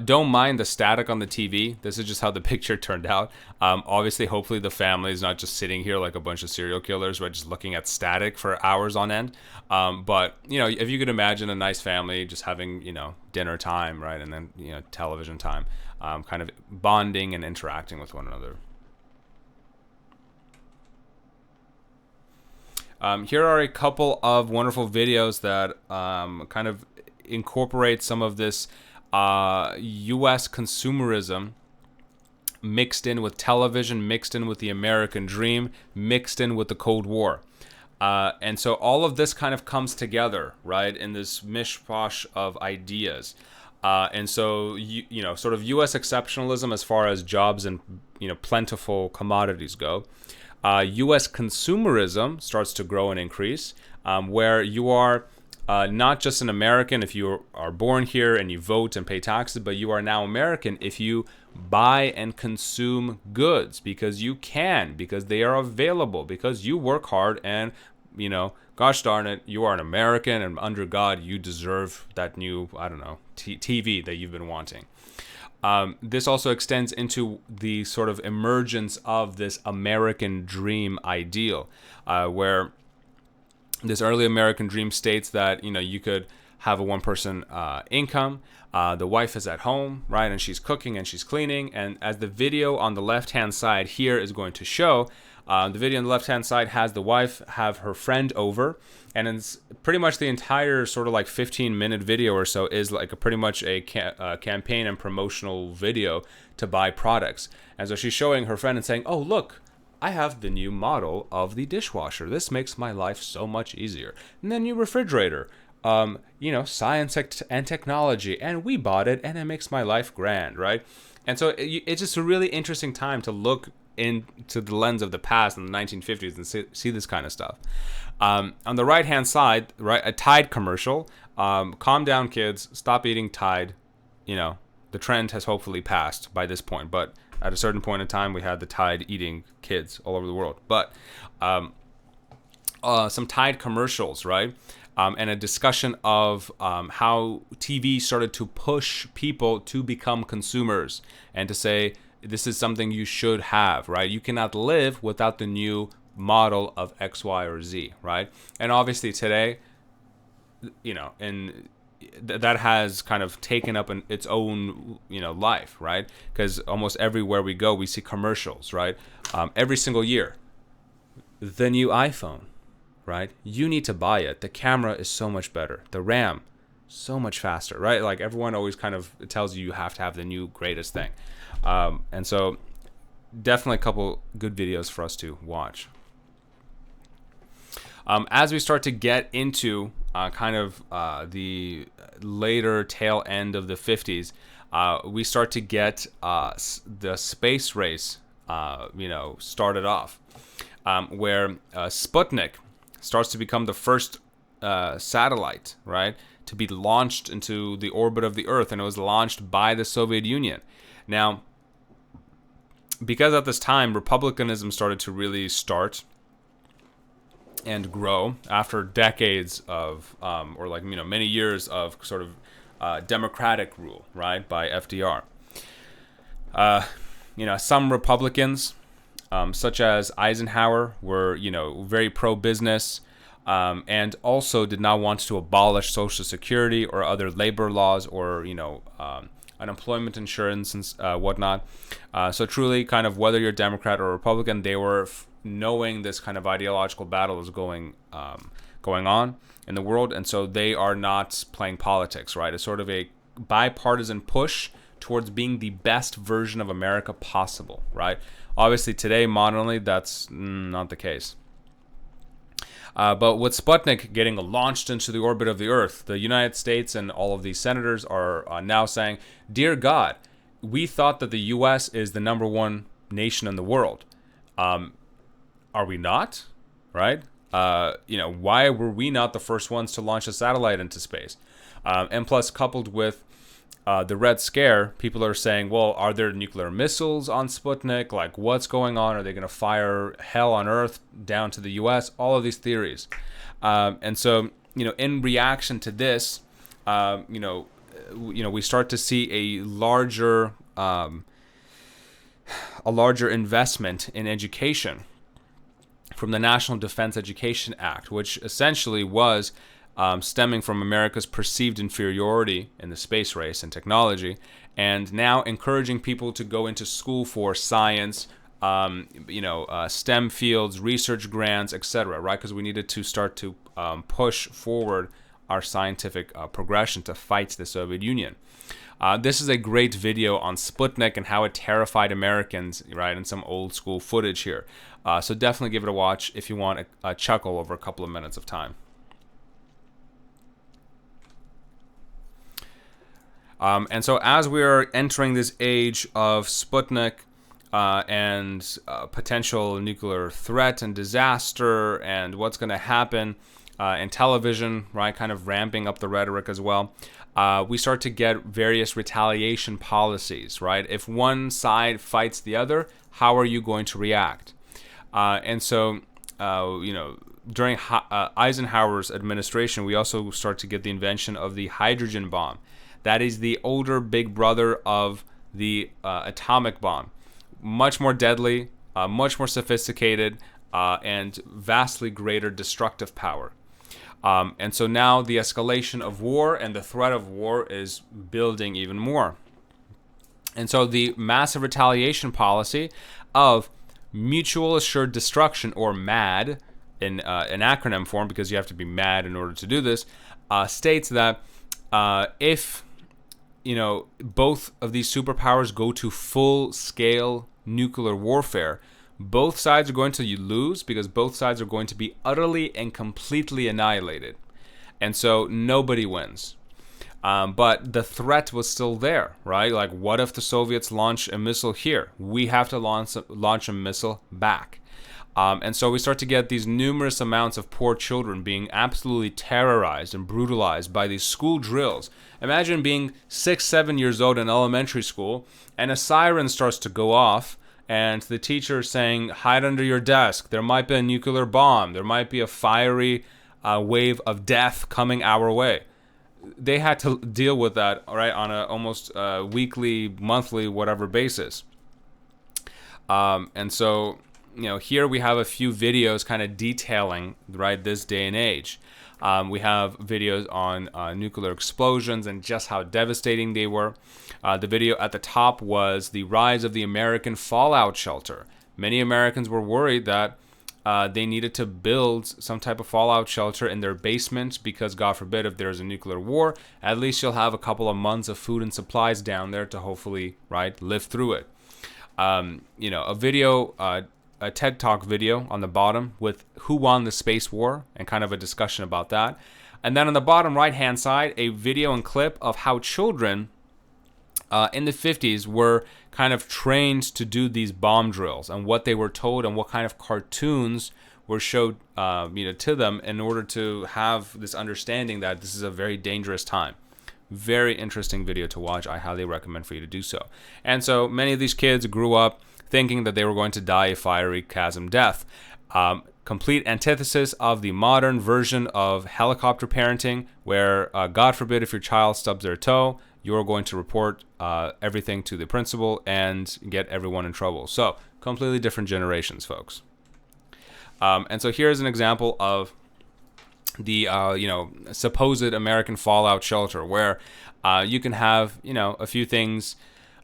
Don't mind the static on the TV. This is just how the picture turned out. Obviously, hopefully the family is not just sitting here like a bunch of serial killers, right, just looking at static for hours on end. But, if you could imagine a nice family just having, dinner time, right, and then, television time, kind of bonding and interacting with one another. Here are a couple of wonderful videos that kind of incorporate some of this U.S. consumerism mixed in with television, mixed in with the American dream, mixed in with the Cold War. And so all of this kind of comes together, right, in this mishmash of ideas. And so, sort of U.S. exceptionalism as far as jobs and, plentiful commodities go. U.S. consumerism starts to grow and increase, where you are not just an American if you are born here and you vote and pay taxes, but you are now American if you buy and consume goods because you can, because they are available, because you work hard and, gosh darn it, you are an American and under God, you deserve that new, TV that you've been wanting. This also extends into the sort of emergence of this American dream ideal, where this early American dream states that, you could have a one-person income. The wife is at home, right, and she's cooking and she's cleaning. And as the video on the left-hand side here is going to show, the video on the left-hand side has the wife have her friend over, and it's pretty much the entire sort of like 15-minute video or so is like pretty much a campaign and promotional video to buy products. And so she's showing her friend and saying, oh, look, I have the new model of the dishwasher. This makes my life so much easier. And the new refrigerator, science and technology, and we bought it, and it makes my life grand, right? And so it's just a really interesting time to look into the lens of the past in the 1950s and see this kind of stuff. On the right-hand side, right, a Tide commercial. Calm down, kids. Stop eating Tide. The trend has hopefully passed by this point, but at a certain point in time, we had the Tide eating kids all over the world. But some Tide commercials, right? And a discussion of how TV started to push people to become consumers and to say, this is something you should have, right? You cannot live without the new model of X, Y, or Z, right? And obviously today, that has kind of taken up its own, life, right? Because almost everywhere we go, we see commercials, right? Every single year, the new iPhone, right? You need to buy it. The camera is so much better. The RAM, so much faster, right? Like everyone always kind of tells you have to have the new greatest thing. And so definitely a couple good videos for us to watch. As we start to get into the later tail end of the 50s, we start to get the space race, started off, where Sputnik starts to become the first satellite, right, to be launched into the orbit of the Earth, and it was launched by the Soviet Union. Now, because at this time, Republicanism started to really start and grow after decades of, many years of sort of democratic rule, right, by FDR. Some Republicans, such as Eisenhower, were, very pro-business, and also did not want to abolish Social Security or other labor laws or, unemployment insurance and whatnot. So truly, kind of whether you're Democrat or Republican, they were knowing this kind of ideological battle is going on in the world, and so they are not playing politics, right? It's sort of a bipartisan push towards being the best version of America possible, right? Obviously, today, modernly, that's not the case. But with Sputnik getting launched into the orbit of the Earth, the United States and all of these senators are now saying, "Dear God, we thought that the U.S. is the number one nation in the world. Are we not? Right? Why were we not the first ones to launch a satellite into space?" And plus, coupled with the Red Scare, people are saying, well, are there nuclear missiles on Sputnik? Like, what's going on? Are they going to fire hell on Earth down to the U.S.? All of these theories. And so, in reaction to this, we start to see a larger investment in education from the National Defense Education Act, which essentially was stemming from America's perceived inferiority in the space race and technology, and now encouraging people to go into school for science, STEM fields, research grants, etc., right? Because we needed to start to push forward our scientific progression to fight the Soviet Union. This is a great video on Sputnik and how it terrified Americans, right, and some old school footage here. So definitely give it a watch if you want a chuckle over a couple of minutes of time. And so as we are entering this age of Sputnik and potential nuclear threat and disaster and what's going to happen in television, right, kind of ramping up the rhetoric as well, we start to get various retaliation policies, right? If one side fights the other, how are you going to react? And so, during Eisenhower's administration, we also start to get the invention of the hydrogen bomb. That is the older big brother of the atomic bomb. Much more deadly, much more sophisticated, and vastly greater destructive power. And so now the escalation of war and the threat of war is building even more. And so the massive retaliation policy of mutual assured destruction, or MAD, in an acronym form, because you have to be mad in order to do this, states that if both of these superpowers go to full-scale nuclear warfare, both sides are going to lose because both sides are going to be utterly and completely annihilated. And so nobody wins. But the threat was still there, right? Like, what if the Soviets launch a missile here? We have to launch a missile back. And so we start to get these numerous amounts of poor children being absolutely terrorized and brutalized by these school drills. Imagine being 6, 7 years old in elementary school, and a siren starts to go off, and the teacher is saying, hide under your desk. There might be a nuclear bomb. There might be a fiery wave of death coming our way. They had to deal with that, right, on a almost weekly, monthly, whatever basis. And so, here we have a few videos kind of detailing, right, this day and age. We have videos on nuclear explosions and just how devastating they were. The video at the top was the rise of the American fallout shelter. Many Americans were worried that they needed to build some type of fallout shelter in their basement because, God forbid, if there's a nuclear war, at least you'll have a couple of months of food and supplies down there to hopefully, right, live through it. A video, a TED Talk video on the bottom with who won the space war and kind of a discussion about that. And then on the bottom right-hand side, a video and clip of how children in the 50s were kind of trained to do these bomb drills and what they were told and what kind of cartoons were showed to them in order to have this understanding that this is a very dangerous time. Very interesting video to watch. I highly recommend for you to do so. And so many of these kids grew up thinking that they were going to die a fiery chasm death. Complete antithesis of the modern version of helicopter parenting, where, God forbid, if your child stubs their toe, you're going to report everything to the principal and get everyone in trouble. So, completely different generations, folks. And so here's an example of the supposed American fallout shelter, where you can have a few things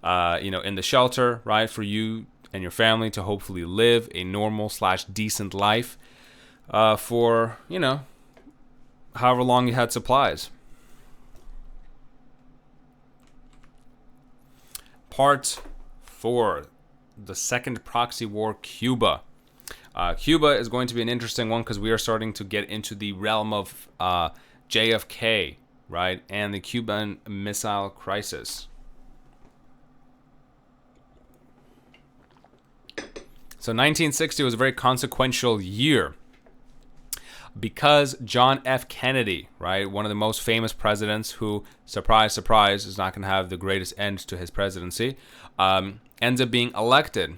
in the shelter, right, for you and your family to hopefully live a normal / decent life for however long you had supplies. Part 4, the second proxy war, Cuba. Cuba is going to be an interesting one because we are starting to get into the realm of JFK, right, and the Cuban Missile Crisis. So 1960 was a very consequential year because John F. Kennedy, right, one of the most famous presidents who, surprise, surprise, is not going to have the greatest end to his presidency, ends up being elected.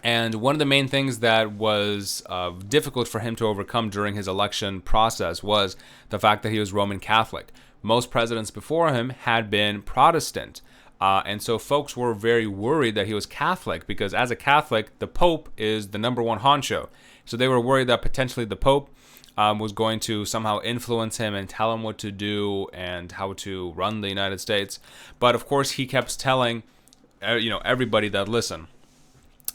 And one of the main things that was difficult for him to overcome during his election process was the fact that he was Roman Catholic. Most presidents before him had been Protestant. And so folks were very worried that he was Catholic because as a Catholic, the Pope is the number one honcho. So they were worried that potentially the Pope was going to somehow influence him and tell him what to do and how to run the United States. But of course, he kept telling everybody that, listen,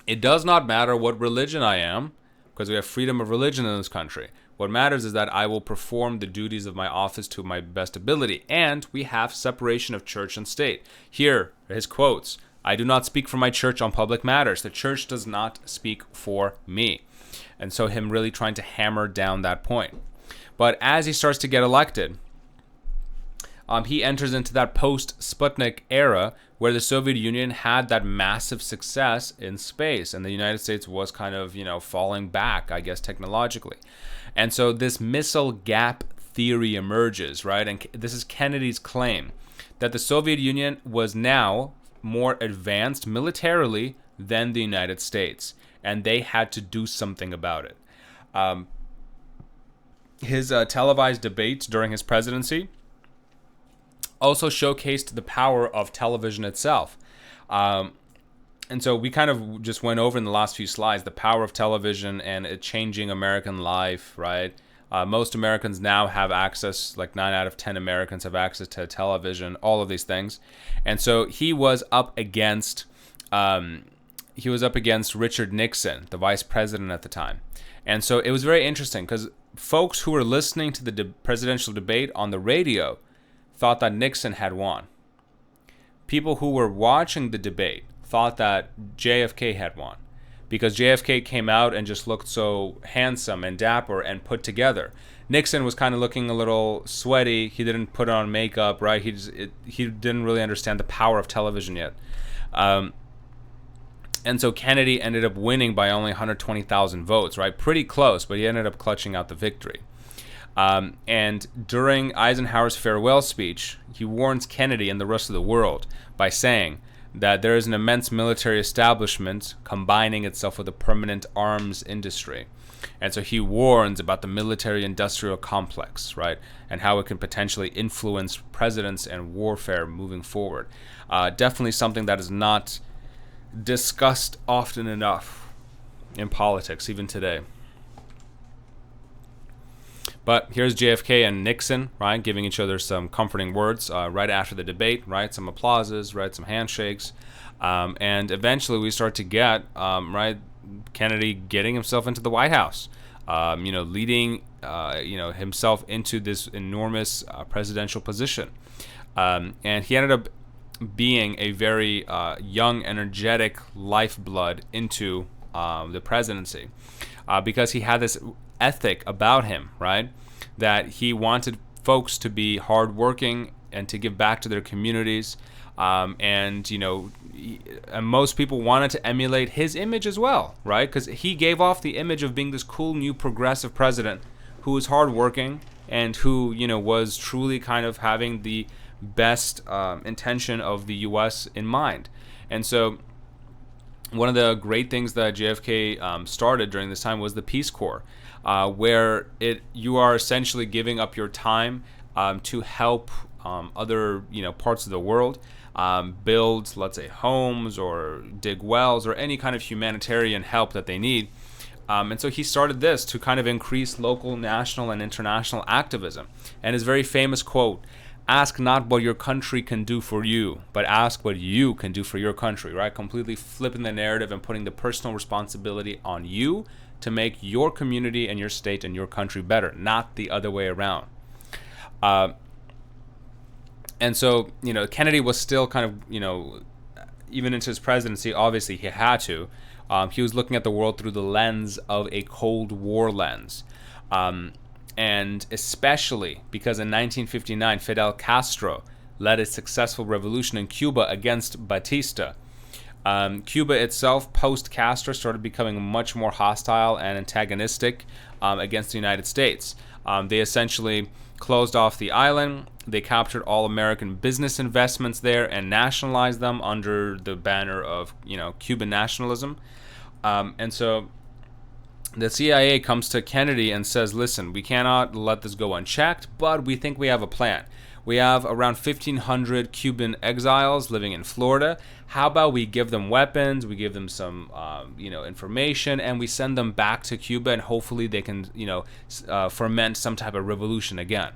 it does not matter what religion I am, because we have freedom of religion in this country. What matters is that I will perform the duties of my office to my best ability. And we have separation of church and state. Here are his quotes. I do not speak for my church on public matters. The church does not speak for me. And so him really trying to hammer down that point. But as he starts to get elected, he enters into that post-Sputnik era where the Soviet Union had that massive success in space. And the United States was kind of, falling back, I guess, technologically. And so this missile gap theory emerges, right? And this is Kennedy's claim that the Soviet Union was now more advanced militarily than the United States. And they had to do something about it. His televised debates during his presidency also showcased the power of television itself. And so we kind of just went over in the last few slides the power of television and it changing American life, right? Most Americans now have access, like 9 out of 10 Americans have access to television, all of these things. And so he was up against Richard Nixon, the vice president at the time. And so it was very interesting because folks who were listening to the presidential debate on the radio thought that Nixon had won. People who were watching the debate thought that JFK had won because JFK came out and just looked so handsome and dapper and put together. Nixon was kind of looking a little sweaty. He didn't put on makeup, right? He didn't really understand the power of television yet. And so Kennedy ended up winning by only 120,000 votes, right? Pretty close, but he ended up clutching out the victory. And during Eisenhower's farewell speech, he warns Kennedy and the rest of the world by saying that there is an immense military establishment combining itself with a permanent arms industry. And so he warns about the military-industrial complex, right, and how it can potentially influence presidents and warfare moving forward. Definitely something that is not discussed often enough. in politics, even today. But here's JFK and Nixon, right, giving each other some comforting words right after the debate, right, some applauses, right, some handshakes, and eventually we start to get, right, Kennedy getting himself into the White House, leading, himself into this enormous presidential position, and he ended up being a very young, energetic lifeblood into the presidency, because he had this ethic about him, right? That he wanted folks to be hardworking and to give back to their communities, and most people wanted to emulate his image as well, right? Because he gave off the image of being this cool new progressive president who was hardworking and who was truly kind of having the best intention of the U.S. in mind. And so one of the great things that JFK started during this time was the Peace Corps, where you are essentially giving up your time to help other parts of the world build, let's say, homes or dig wells or any kind of humanitarian help that they need. And so he started this to kind of increase local, national, and international activism. And his very famous quote, "Ask not what your country can do for you, but ask what you can do for your country," right? Completely flipping the narrative and putting the personal responsibility on you to make your community and your state and your country better, not the other way around. And so, Kennedy was still kind of, even into his presidency, obviously he had to. He was looking at the world through the lens of a Cold War lens. And especially because in 1959, Fidel Castro led a successful revolution in Cuba against Batista. Cuba itself, post-Castro, started becoming much more hostile and antagonistic against the United States. They essentially closed off the island. They captured all American business investments there and nationalized them under the banner of, Cuban nationalism. And so the CIA comes to Kennedy and says, listen, we cannot let this go unchecked, but we think we have a plan. We have around 1,500 Cuban exiles living in Florida. How about we give them weapons, we give them some, information, and we send them back to Cuba, and hopefully they can, ferment some type of revolution again.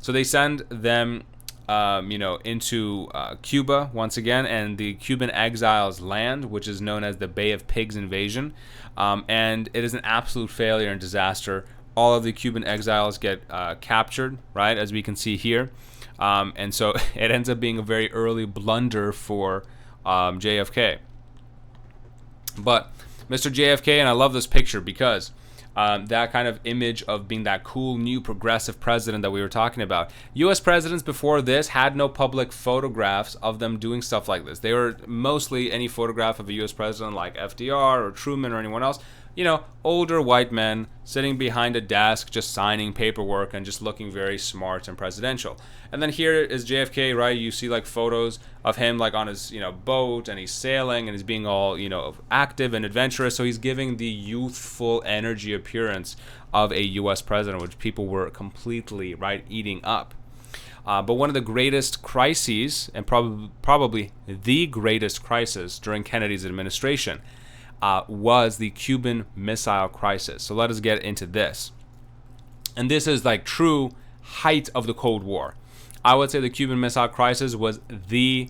So they send them, into Cuba once again, and the Cuban exiles land, which is known as the Bay of Pigs invasion, and it is an absolute failure and disaster. All of the Cuban exiles get captured, right, as we can see here. And so it ends up being a very early blunder for JFK. But Mr. JFK, and I love this picture because that kind of image of being that cool new progressive president that we were talking about. U.S. presidents before this had no public photographs of them doing stuff like this. They were mostly any photograph of a U.S. president like FDR or Truman or anyone else. Older white men sitting behind a desk, just signing paperwork and just looking very smart and presidential. And then here is JFK, right? You see like photos of him like on his, boat, and he's sailing and he's being all, active and adventurous. So he's giving the youthful energy appearance of a U.S. president, which people were completely, right, eating up. But one of the greatest crises, and probably the greatest crisis during Kennedy's administration, was the Cuban Missile Crisis. So let us get into this. And this is like true height of the Cold War. I would say the Cuban Missile Crisis was the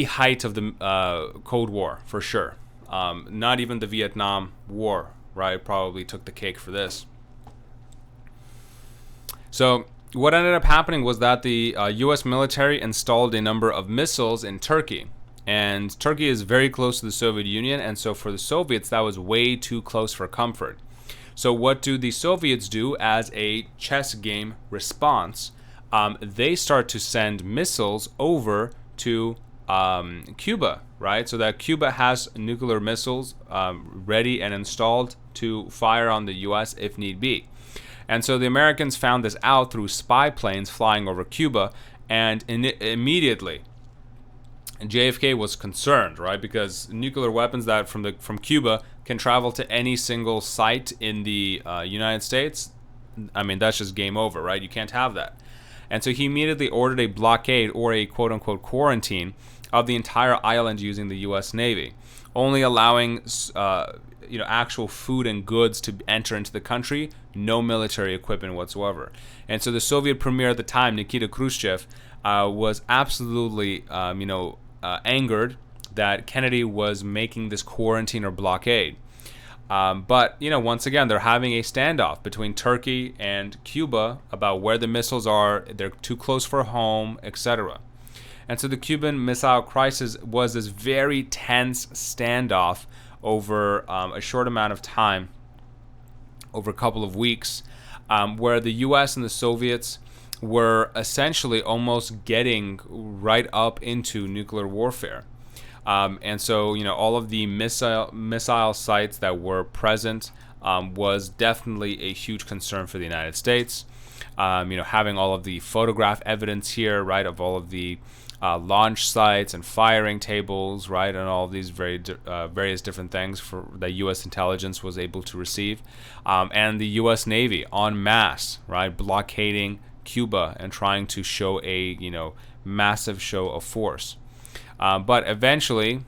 height of the Cold War, for sure. Not even the Vietnam War, right, probably took the cake for this. So what ended up happening was that the U.S. military installed a number of missiles in Turkey. And Turkey is very close to the Soviet Union, and so for the Soviets, that was way too close for comfort. So what do the Soviets do as a chess game response? They start to send missiles over to Cuba, right? So that Cuba has nuclear missiles ready and installed to fire on the U.S. if need be. And so the Americans found this out through spy planes flying over Cuba, and immediately JFK was concerned, right? Because nuclear weapons that from Cuba can travel to any single site in the United States, I mean, that's just game over, right? You can't have that. And so he immediately ordered a blockade or a quote-unquote quarantine of the entire island using the U.S. Navy, only allowing actual food and goods to enter into the country, no military equipment whatsoever. And so the Soviet premier at the time, Nikita Khrushchev, was absolutely angered that Kennedy was making this quarantine or blockade. But once again, they're having a standoff between Turkey and Cuba about where the missiles are. They're too close for home, etc. And so the Cuban Missile Crisis was this very tense standoff over a short amount of time, over a couple of weeks, where the U.S. and the Soviets were essentially almost getting right up into nuclear warfare. And so, all of the missile sites that were present was definitely a huge concern for the United States. Having all of the photograph evidence here, right, of all of the launch sites and firing tables, right, and all of these various different things that U.S. intelligence was able to receive, and the U.S. Navy en masse, right, blockading Cuba and trying to show a massive show of force. But eventually,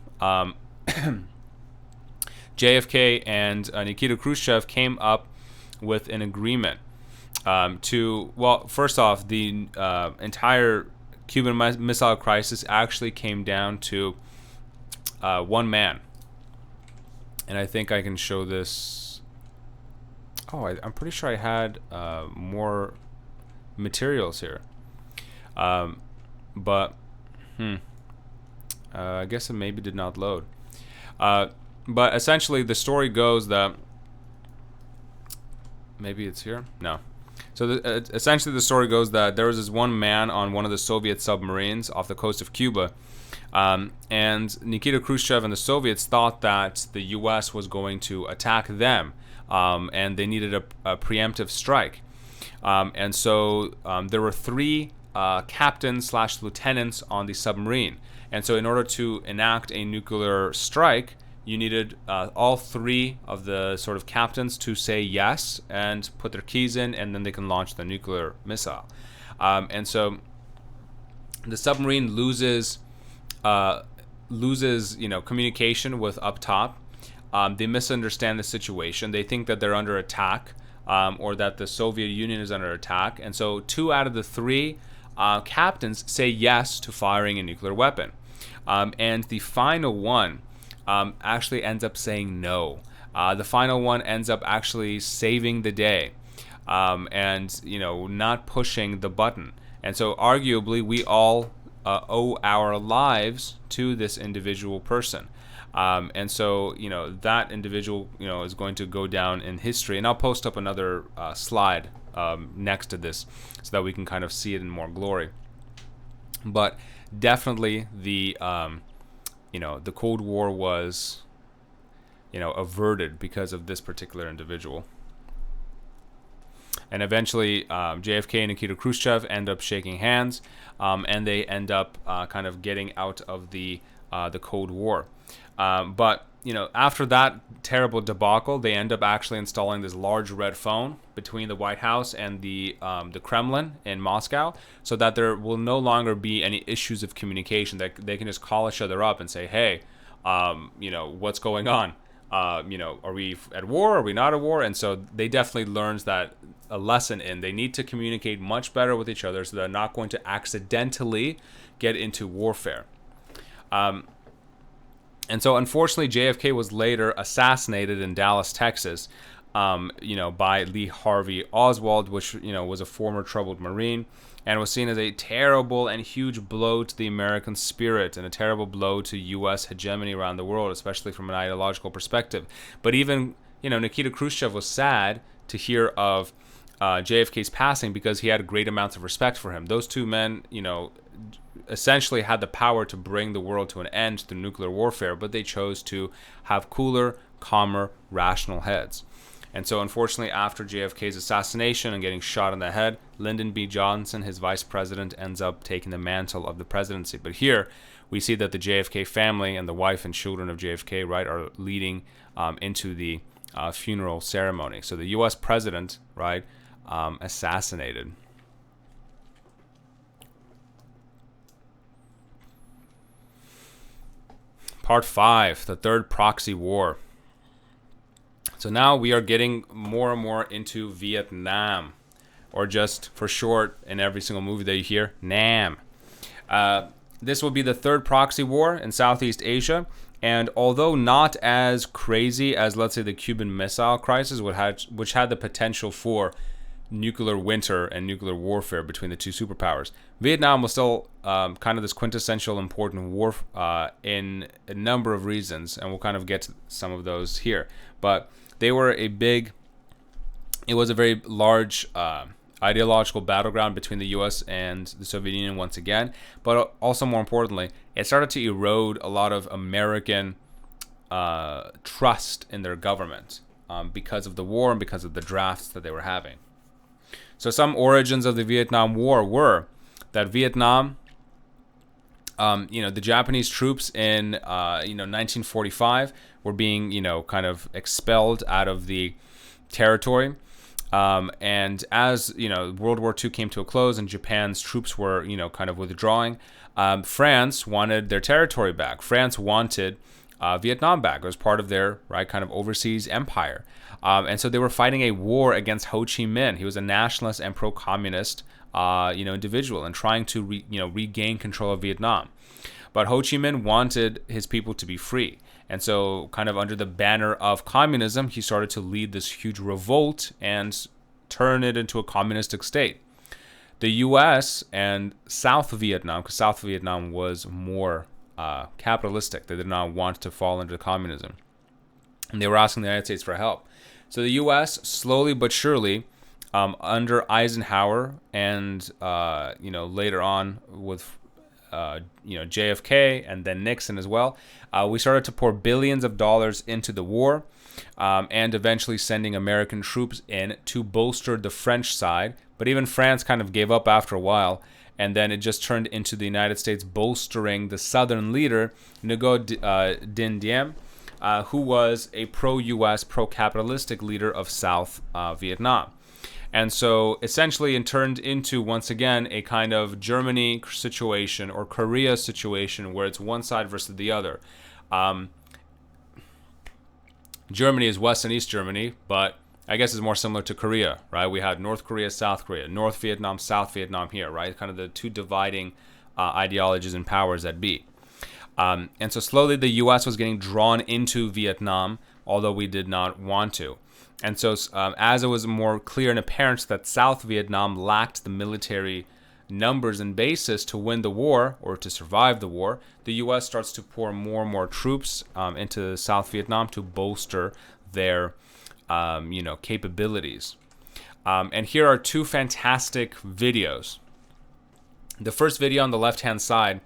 JFK and Nikita Khrushchev came up with an agreement first off, the entire Cuban Missile Crisis actually came down to one man. And I think I can show this. Oh, I'm pretty sure I had more materials here. But I guess it maybe did not load. But essentially, the story goes that maybe it's here. No. So essentially, the story goes that there was this one man on one of the Soviet submarines off the coast of Cuba, and Nikita Khrushchev and the Soviets thought that the U.S. was going to attack them, and they needed a preemptive strike. And so there were three captains/lieutenants on the submarine. And so in order to enact a nuclear strike, you needed all three of the sort of captains to say yes and put their keys in, and then they can launch the nuclear missile. And so the submarine loses communication with up top. They misunderstand the situation. They think that they're under attack, or that the Soviet Union is under attack. And so 2 out of the 3 captains say yes to firing a nuclear weapon. And the final one actually ends up saying no. The final one ends up actually saving the day, and not pushing the button. And so arguably we all owe our lives to this individual person. And so that individual is going to go down in history. And I'll post up another slide next to this so that we can kind of see it in more glory. But definitely the Cold War was averted because of this particular individual. And eventually JFK and Nikita Khrushchev end up shaking hands, and they end up kind of getting out of the Cold War. But after that terrible debacle, they end up actually installing this large red phone between the White House and the Kremlin in Moscow, so that there will no longer be any issues of communication. That they can just call each other up and say, "Hey, what's going on? Are we at war? Are we not at war?" And so they definitely learned that a lesson in they need to communicate much better with each other, so they're not going to accidentally get into warfare. And so, unfortunately, JFK was later assassinated in Dallas, Texas, by Lee Harvey Oswald, which was a former troubled Marine, and was seen as a terrible and huge blow to the American spirit and a terrible blow to U.S. hegemony around the world, especially from an ideological perspective. But even Nikita Khrushchev was sad to hear of JFK's passing because he had great amounts of respect for him. Those two men, essentially had the power to bring the world to an end through nuclear warfare, but they chose to have cooler, calmer, rational heads. And so, unfortunately, after JFK's assassination and getting shot in the head, Lyndon B. Johnson, his vice president, ends up taking the mantle of the presidency. But here, we see that the JFK family and the wife and children of JFK, right, are leading into the funeral ceremony. So the U.S. president, right, assassinated. Part 5, the third proxy war. So now we are getting more and more into Vietnam, or just for short, in every single movie that you hear, Nam. This will be the third proxy war in Southeast Asia, and although not as crazy as, let's say, the Cuban Missile Crisis, which had the potential for nuclear winter and nuclear warfare between the two superpowers, Vietnam was still kind of this quintessential important war in a number of reasons, and we'll kind of get to some of those here. But they were it was a very large ideological battleground between the U.S. and the Soviet Union once again, but also more importantly, it started to erode a lot of American trust in their government because of the war and because of the drafts that they were having. So some origins of the Vietnam War were that Vietnam, the Japanese troops in 1945 were being kind of expelled out of the territory. And as World War II came to a close and Japan's troops were kind of withdrawing, France wanted their territory back. France wanted Vietnam back. It was part of their kind of overseas empire. And so they were fighting a war against Ho Chi Minh. He was a nationalist and pro-communist individual and trying to regain control of Vietnam. But Ho Chi Minh wanted his people to be free. And so kind of under the banner of communism, he started to lead this huge revolt and turn it into a communistic state. The U.S. and South Vietnam, because South Vietnam was more capitalistic. They did not want to fall into communism. And they were asking the United States for help. So the U.S. slowly but surely, under Eisenhower and later on with JFK and then Nixon as well, we started to pour billions of dollars into the war, and eventually sending American troops in to bolster the French side. But even France kind of gave up after a while, and then it just turned into the United States bolstering the southern leader, Ngo Dinh Diem, who was a pro-U.S., pro-capitalistic leader of South Vietnam. And so essentially it turned into, once again, a kind of Germany situation or Korea situation where it's one side versus the other. Germany is West and East Germany, but I guess it's more similar to Korea, right? We had North Korea, South Korea, North Vietnam, South Vietnam here, right? Kind of the two dividing ideologies and powers that be. And so slowly the U.S. was getting drawn into Vietnam, although we did not want to. And so as it was more clear and apparent that South Vietnam lacked the military numbers and bases to win the war or to survive the war, the U.S. starts to pour more and more troops into South Vietnam to bolster their capabilities. And here are two fantastic videos. The first video on the left-hand side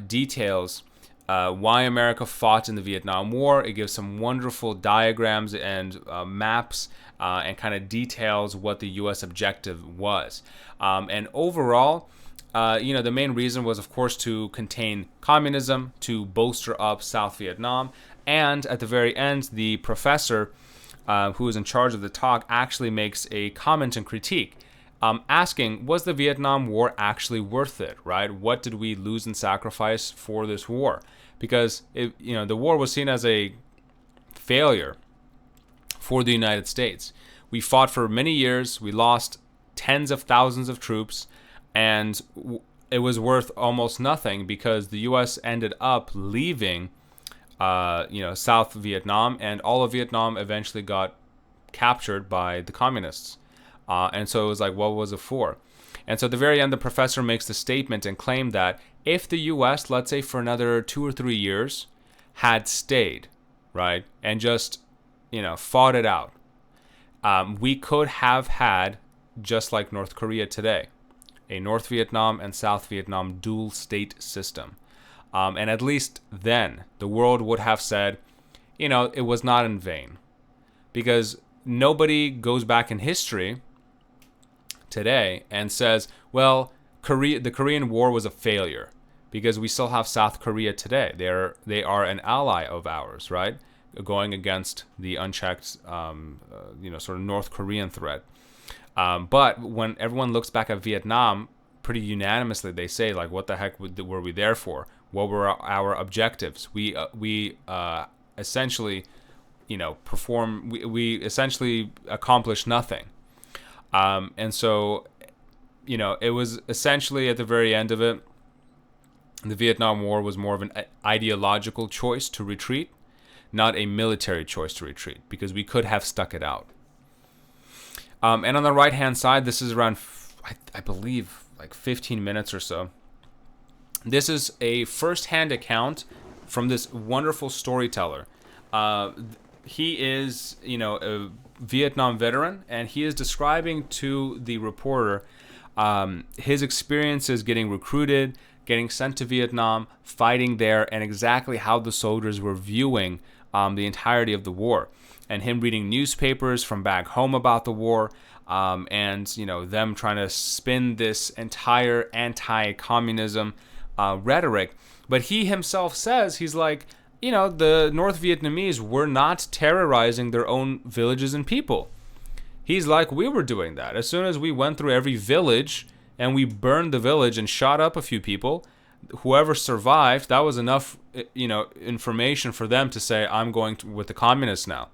details why America fought in the Vietnam War. It gives some wonderful diagrams and maps and kind of details what the U.S. objective was. And overall, the main reason was, of course, to contain communism, to bolster up South Vietnam. And at the very end, the professor who is in charge of the talk actually makes a comment and critique, asking, was the Vietnam War actually worth it, right? What did we lose and sacrifice for this war? Because the war was seen as a failure for the United States. We fought for many years. We lost tens of thousands of troops, and it was worth almost nothing because the U.S. ended up leaving South Vietnam, and all of Vietnam eventually got captured by the communists. And so it was like, what was it for? And so at the very end, the professor makes the statement and claimed that if the U.S., let's say for another 2 or 3 years, had stayed, right, and just, fought it out, we could have had, just like North Korea today, a North Vietnam and South Vietnam dual state system. And at least then, the world would have said, it was not in vain. Because nobody goes back in history today and says, well, the Korean War was a failure because we still have South Korea today. They are an ally of ours, right? Going against the unchecked, sort of North Korean threat. But when everyone looks back at Vietnam, pretty unanimously they say, like, what the heck were we there for? What were our objectives? We essentially, we essentially accomplished nothing. And so, it was essentially at the very end of it, the Vietnam War was more of an ideological choice to retreat, not a military choice to retreat, because we could have stuck it out. And on the right-hand side, this is around, I believe, like 15 minutes or so. This is a first-hand account from this wonderful storyteller. He is, a Vietnam veteran, and he is describing to the reporter his experiences getting recruited, getting sent to Vietnam, fighting there, and exactly how the soldiers were viewing the entirety of the war. And him reading newspapers from back home about the war, and them trying to spin this entire anti-communism rhetoric. But he himself says, he's like, the North Vietnamese were not terrorizing their own villages and people. He's like, we were doing that. As soon as we went through every village and we burned the village and shot up a few people, whoever survived, that was enough, information for them to say, I'm going with the communists now.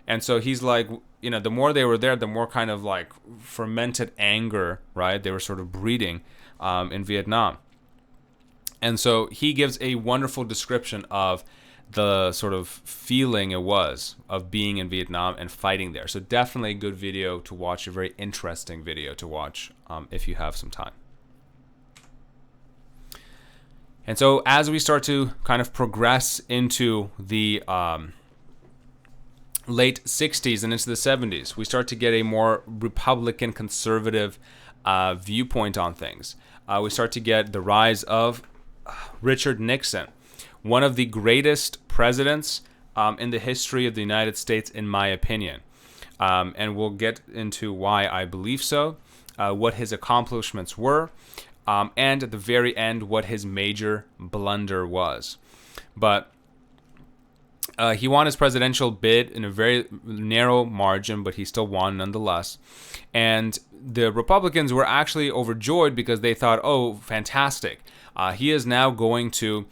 And so he's like, the more they were there, the more kind of like fermented anger, right? They were sort of breeding in Vietnam. And so he gives a wonderful description of the sort of feeling it was of being in Vietnam and fighting there. So definitely a good video to watch, a very interesting video to watch if you have some time. And so as we start to kind of progress into the late 60s and into the 70s, we start to get a more Republican conservative viewpoint on things. We start to get the rise of Richard Nixon, one of the greatest presidents in the history of the United States, in my opinion. And we'll get into why I believe so, what his accomplishments were, and at the very end, what his major blunder was. But he won his presidential bid in a very narrow margin, but he still won nonetheless. And the Republicans were actually overjoyed because they thought, oh, fantastic. He is now going to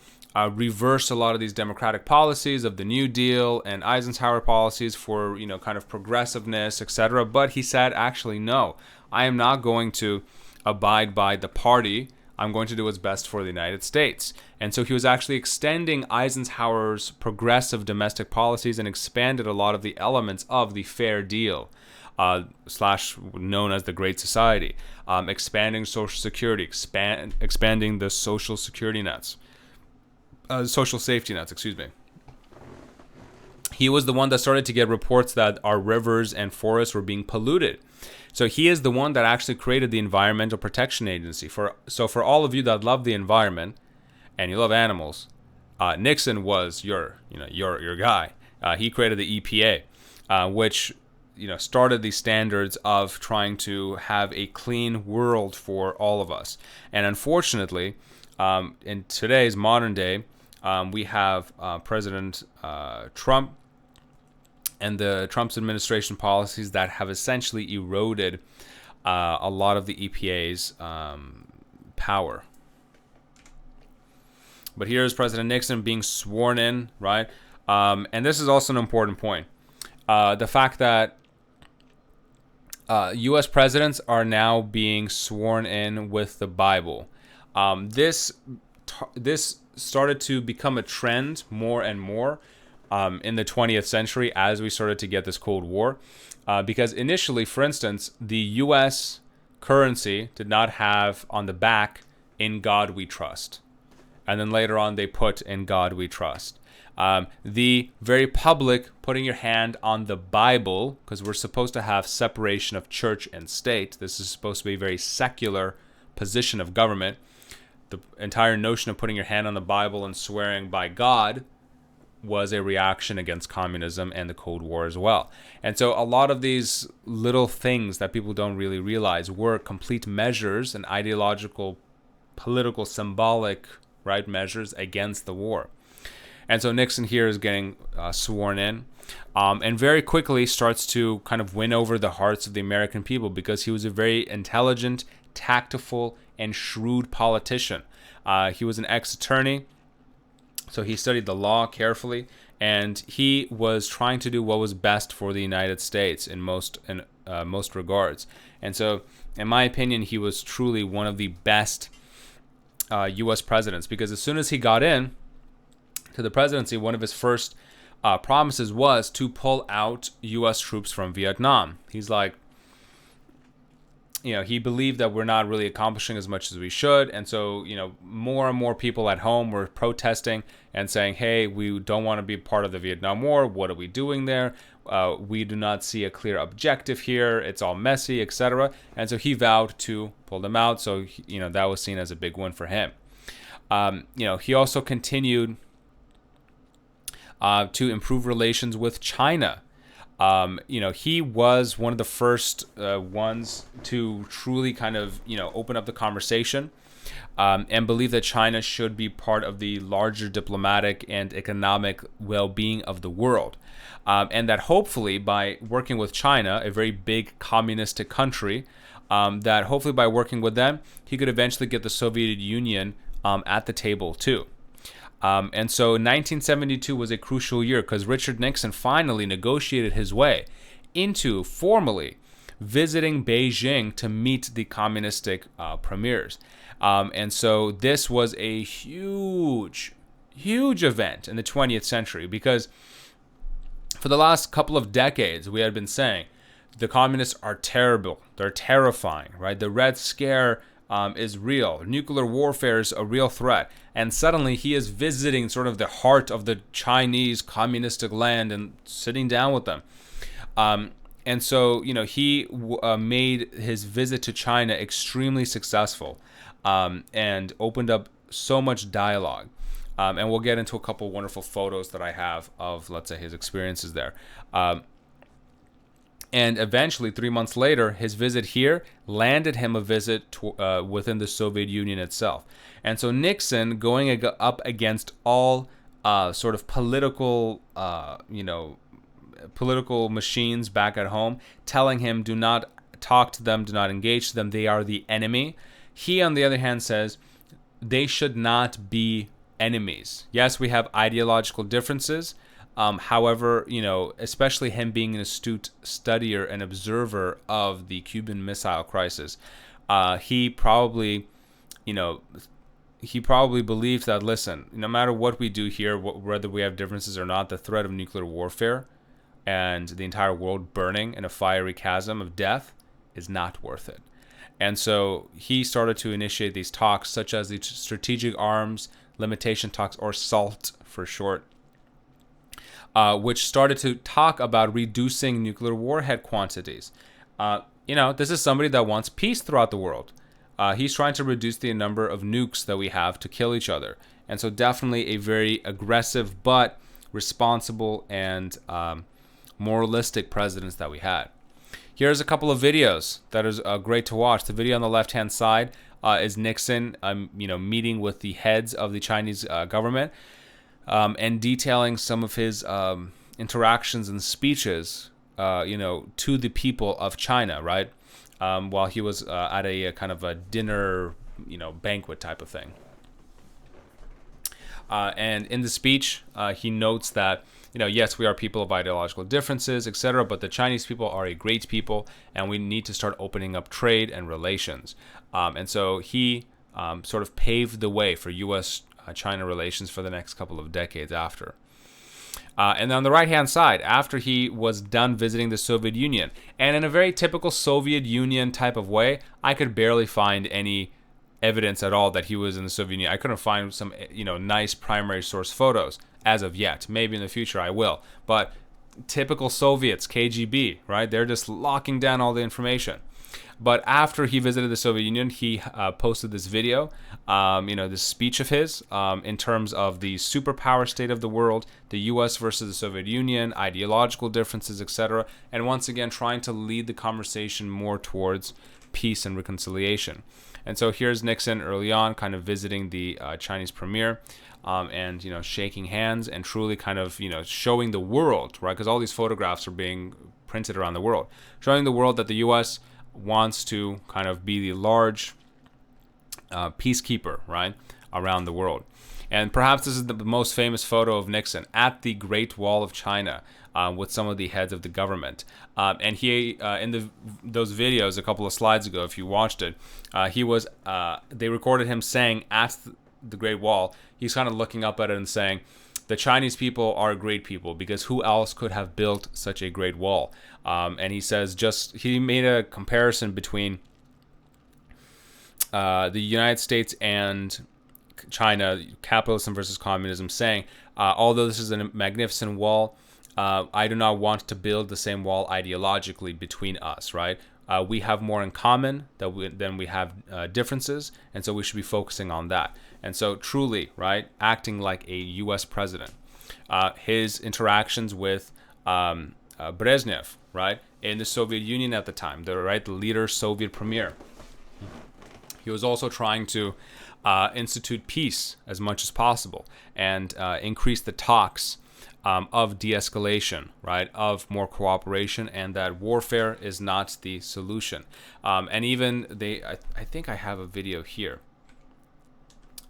reverse a lot of these democratic policies of the New Deal and Eisenhower policies for, kind of progressiveness, etc. But he said, actually, no, I am not going to abide by the party. I'm going to do what's best for the United States. And so he was actually extending Eisenhower's progressive domestic policies and expanded a lot of the elements of the Fair Deal, slash known as the Great Society, expanding Social Security, expanding the social security nets, social safety nets, excuse me. He was the one that started to get reports that our rivers and forests were being polluted. So he is the one that actually created the Environmental Protection Agency. So for all of you that love the environment and you love animals, Nixon was your guy. He created the EPA, which started the standards of trying to have a clean world for all of us. And unfortunately, in today's modern day, we have President Trump and the Trump's administration policies that have essentially eroded a lot of the EPA's power. But here's President Nixon being sworn in, right? And this is also an important point. The fact that U.S. presidents are now being sworn in with the Bible. This started to become a trend more and more in the 20th century as we started to get this Cold War. Because initially, for instance, the U.S. currency did not have on the back, "In God We Trust." And then later on, they put "In God We Trust." The very public putting your hand on the Bible, because we're supposed to have separation of church and state. This is supposed to be a very secular position of government. The entire notion of putting your hand on the Bible and swearing by God was a reaction against communism and the Cold War as well. And so a lot of these little things that people don't really realize were complete measures and ideological, political, symbolic, right, measures against the war. And so Nixon here is getting sworn in, and very quickly starts to kind of win over the hearts of the American people because he was a very intelligent, tactful, and shrewd politician. He was an ex-attorney. So he studied the law carefully, and he was trying to do what was best for the United States in most regards. And so, in my opinion, he was truly one of the best U.S. presidents, because as soon as he got in to the presidency, one of his first promises was to pull out U.S. troops from Vietnam. He's like, he believed that we're not really accomplishing as much as we should. And so, more and more people at home were protesting and saying, hey, we don't want to be part of the Vietnam War. What are we doing there? We do not see a clear objective here. It's all messy, etc. And so he vowed to pull them out. So, that was seen as a big win for him. He also continued to improve relations with China. He was one of the first ones to truly kind of, open up the conversation and believe that China should be part of the larger diplomatic and economic well-being of the world. And that hopefully by working with China, a very big communistic country, that hopefully by working with them, he could eventually get the Soviet Union at the table too. And so 1972 was a crucial year because Richard Nixon finally negotiated his way into formally visiting Beijing to meet the communistic premiers. And so this was a huge, huge event in the 20th century, because for the last couple of decades, we had been saying the communists are terrible. They're terrifying, right? The Red Scare is real. Nuclear warfare is a real threat. And suddenly he is visiting sort of the heart of the Chinese communistic land and sitting down with them. And so, he made his visit to China extremely successful and opened up so much dialogue. And we'll get into a couple wonderful photos that I have of, let's say, his experiences there. And eventually, 3 months later, his visit here landed him a visit within the Soviet Union itself. And so Nixon, going up against all sort of political machines back at home, telling him, do not talk to them, do not engage them, they are the enemy. He, on the other hand, says they should not be enemies. Yes, we have ideological differences. However, especially him being an astute studier and observer of the Cuban Missile Crisis, he probably believes that, listen, no matter what we do here, whether we have differences or not, the threat of nuclear warfare and the entire world burning in a fiery chasm of death is not worth it. And so he started to initiate these talks, such as the Strategic Arms Limitation Talks, or SALT for short, which started to talk about reducing nuclear warhead quantities. This is somebody that wants peace throughout the world. He's trying to reduce the number of nukes that we have to kill each other. And so definitely a very aggressive but responsible and moralistic presidents that we had. Here's a couple of videos that is great to watch. The video on the left-hand side is Nixon, meeting with the heads of the Chinese government, and detailing some of his interactions and speeches, to the people of China, right? While he was at a kind of a dinner, banquet type of thing. And in the speech, he notes that, yes, we are people of ideological differences, etc., but the Chinese people are a great people, and we need to start opening up trade and relations. And so he sort of paved the way for U.S.-China relations for the next couple of decades after. And on the right-hand side, after he was done visiting the Soviet Union, and in a very typical Soviet Union type of way, I could barely find any evidence at all that he was in the Soviet Union. I couldn't find some, nice primary source photos as of yet. Maybe in the future I will. But typical Soviets, KGB, right? They're just locking down all the information. But after he visited the Soviet Union, he posted this video, this speech of his, in terms of the superpower state of the world, the U.S. versus the Soviet Union, ideological differences, etc., and once again trying to lead the conversation more towards peace and reconciliation. And so here's Nixon early on, kind of visiting the Chinese premier, and shaking hands and truly kind of showing the world, right? Because all these photographs are being printed around the world, showing the world that the U.S. wants to kind of be the large peacekeeper, right, around the world. And perhaps this is the most famous photo of Nixon at the Great Wall of China with some of the heads of the government. And he, in those videos a couple of slides ago, if you watched it, they recorded him saying at the Great Wall, he's kind of looking up at it and saying, the Chinese people are great people because who else could have built such a great wall? And he says he made a comparison between the United States and China, capitalism versus communism, saying, although this is a magnificent wall, I do not want to build the same wall ideologically between us, right? We have more in common than we have differences, and so we should be focusing on that. And so truly, right, acting like a U.S. president. His interactions with Brezhnev, right, in the Soviet Union at the time, the leader, Soviet premier. He was also trying to institute peace as much as possible and increase the talks of de-escalation, right, of more cooperation, and that warfare is not the solution. And even I think I have a video here.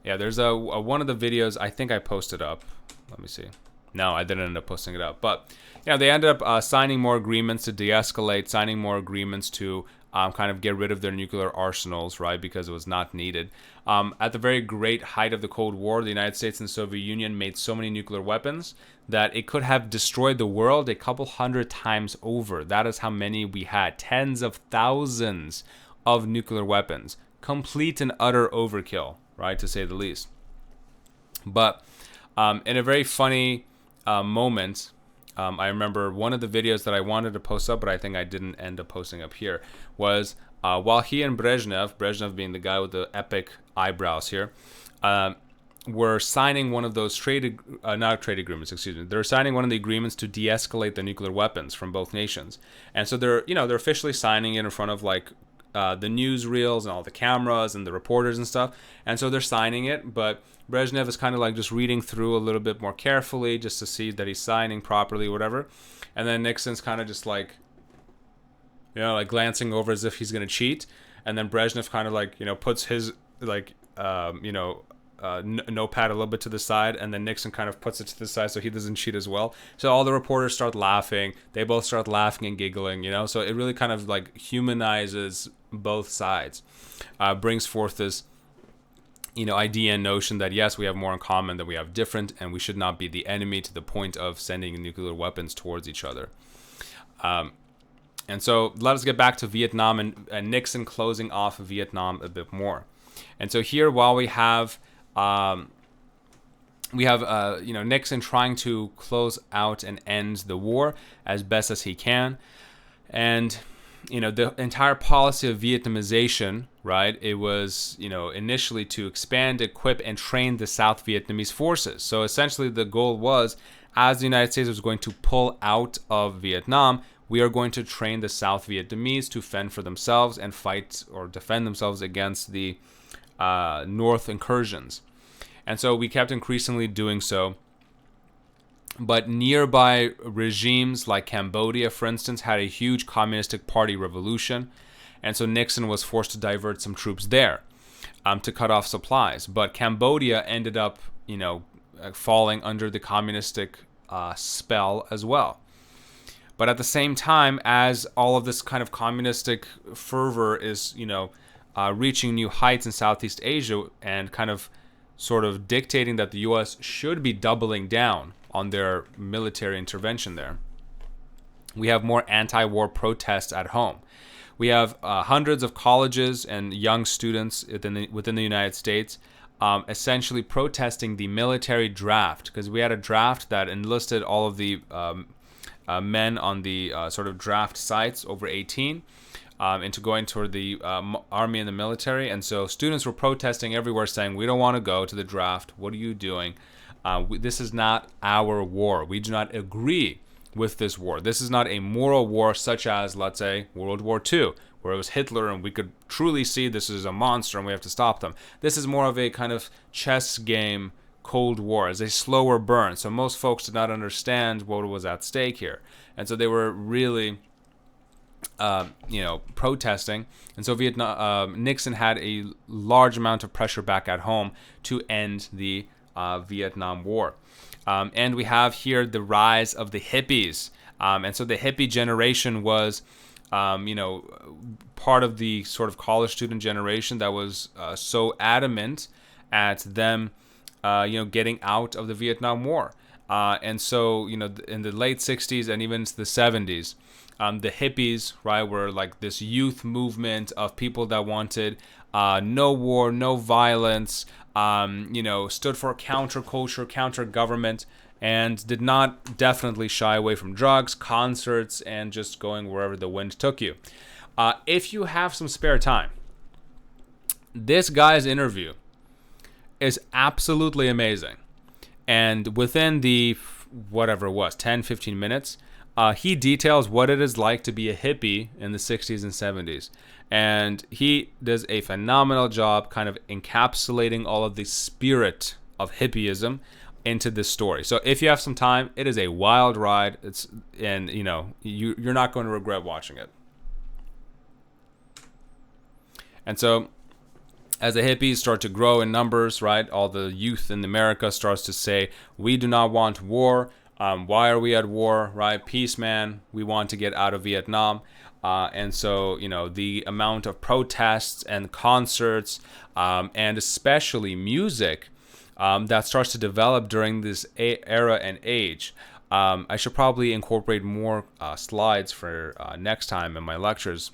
Yeah, there's one of the videos I think I posted up. Let me see. No, I didn't end up posting it up. But they ended up signing more agreements to de-escalate, signing more agreements to kind of get rid of their nuclear arsenals, right, because it was not needed. At the very great height of the Cold War, the United States and the Soviet Union made so many nuclear weapons that it could have destroyed the world a couple hundred times over. That is how many we had. Tens of thousands of nuclear weapons. Complete and utter overkill, right, to say the least. But in a very funny moment, I remember one of the videos that I wanted to post up, but I think I didn't end up posting up here, was while he and Brezhnev being the guy with the epic eyebrows here, were signing one of those not trade agreements, excuse me. They're signing one of the agreements to de-escalate the nuclear weapons from both nations. And so they're officially signing it in front of like the newsreels and all the cameras and the reporters and stuff. And so they're signing it, but Brezhnev is kind of like just reading through a little bit more carefully just to see that he's signing properly, whatever. And then Nixon's kind of just like, like glancing over as if he's going to cheat. And then Brezhnev kind of like, puts his like, notepad a little bit to the side, and then Nixon kind of puts it to the side so he doesn't cheat as well. So all the reporters start laughing. They both start laughing and giggling, So it really kind of like humanizes both sides, brings forth this, idea and notion that yes, we have more in common than we have different, and we should not be the enemy to the point of sending nuclear weapons towards each other. And so let us get back to Vietnam and Nixon closing off Vietnam a bit more. And so here, while we have Nixon trying to close out and end the war as best as he can, and the entire policy of Vietnamization, right? It was initially to expand, equip, and train the South Vietnamese forces. So essentially, the goal was, as the United States was going to pull out of Vietnam, we are going to train the South Vietnamese to fend for themselves and fight or defend themselves against the North incursions. And so we kept increasingly doing so. But nearby regimes like Cambodia, for instance, had a huge communistic party revolution. And so Nixon was forced to divert some troops there to cut off supplies. But Cambodia ended up, falling under the communistic spell as well. But at the same time, as all of this kind of communistic fervor is, reaching new heights in Southeast Asia and kind of sort of dictating that the U.S. should be doubling down on their military intervention there, we have more anti-war protests at home. We have hundreds of colleges and young students within the United States essentially protesting the military draft, because we had a draft that enlisted all of the men on the sort of draft sites over 18 into going toward the army and the military. And so students were protesting everywhere saying, we don't want to go to the draft. What are you doing? This is not our war. We do not agree with this war. This is not a moral war such as, let's say, World War II, where it was Hitler and we could truly see this is a monster and we have to stop them. This is more of a kind of chess game Cold War, as a slower burn. So most folks did not understand what was at stake here. And so they were really, protesting. And so Nixon had a large amount of pressure back at home to end the Vietnam War. And we have here the rise of the hippies. And so the hippie generation was, part of the sort of college student generation that was so adamant at them, getting out of the Vietnam War. And so, in the late 60s and even into the 70s, the hippies, right, were like this youth movement of people that wanted no war, no violence, stood for counterculture, counter-government, and did not definitely shy away from drugs, concerts, and just going wherever the wind took you. If you have some spare time, this guy's interview is absolutely amazing. And within the, whatever it was, 10, 15 minutes, he details what it is like to be a hippie in the 60s and 70s. And he does a phenomenal job kind of encapsulating all of the spirit of hippieism into this story. So if you have some time, it is a wild ride. You're not going to regret watching it. And so as the hippies start to grow in numbers, right, all the youth in America starts to say, we do not want war. Why are we at war, right? Peace, man. We want to get out of Vietnam. And so, the amount of protests and concerts, and especially music, that starts to develop during this era and age. I should probably incorporate more slides for next time in my lectures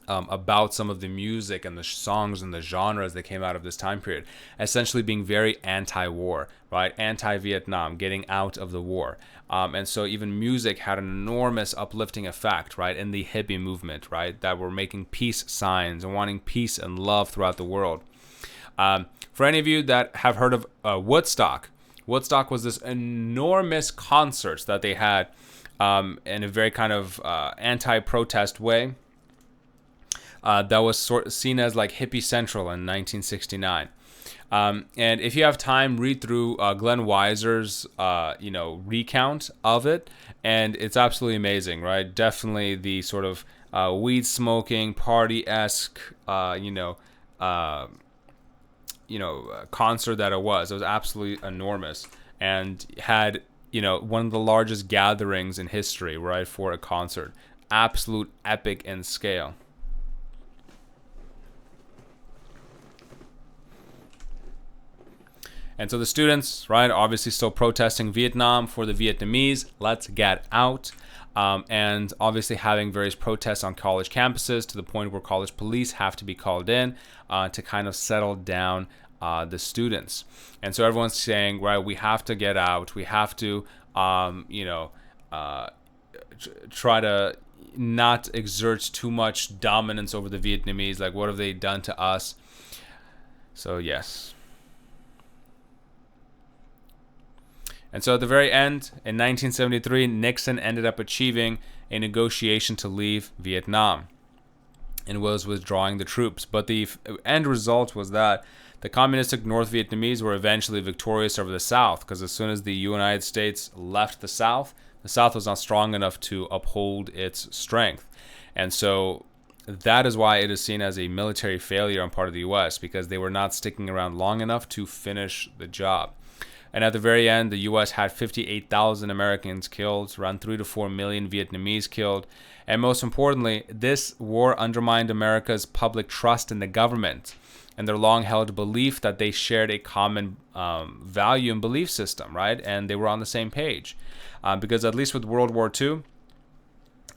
about some of the music and the songs and the genres that came out of this time period, essentially being very anti-war, right? Anti-Vietnam, getting out of the war. And so even music had an enormous uplifting effect, right, in the hippie movement, right, that were making peace signs and wanting peace and love throughout the world. For any of you that have heard of Woodstock was this enormous concert that they had in a very kind of anti-protest way. That was seen as like hippie central in 1969. And if you have time, read through Glenn Weiser's recount of it, and it's absolutely amazing, right? Definitely the sort of weed smoking, party-esque, concert that it was. It was absolutely enormous, and had one of the largest gatherings in history, right, for a concert. Absolute epic in scale. And so the students, right, obviously still protesting Vietnam for the Vietnamese. Let's get out. And obviously having various protests on college campuses to the point where college police have to be called in to kind of settle down the students. And so everyone's saying, right, we have to get out. We have to, try to not exert too much dominance over the Vietnamese. Like, what have they done to us? So, yes. And so at the very end, in 1973, Nixon ended up achieving a negotiation to leave Vietnam and was withdrawing the troops. But the end result was that the communistic North Vietnamese were eventually victorious over the South, because as soon as the United States left the South was not strong enough to uphold its strength. And so that is why it is seen as a military failure on part of the U.S., because they were not sticking around long enough to finish the job. And at the very end, the U.S. had 58,000 Americans killed, around 3 to 4 million Vietnamese killed. And most importantly, this war undermined America's public trust in the government and their long-held belief that they shared a common value and belief system, right? And they were on the same page. Because at least with World War II,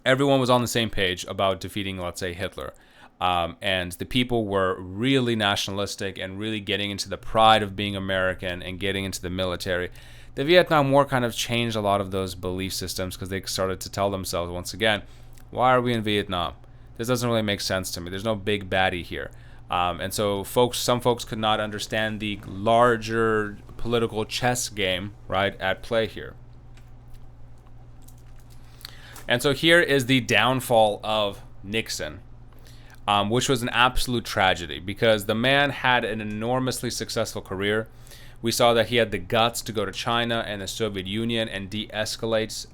everyone was on the same page about defeating, let's say, Hitler. And the people were really nationalistic and really getting into the pride of being American and getting into the military. The Vietnam War kind of changed a lot of those belief systems, because they started to tell themselves, once again, why are we in Vietnam? This doesn't really make sense to me. There's no big baddie here. And so some folks could not understand the larger political chess game, right, at play here. And so here is the downfall of Nixon. Which was an absolute tragedy, because the man had an enormously successful career. We saw that he had the guts to go to China and the Soviet Union and de-escalate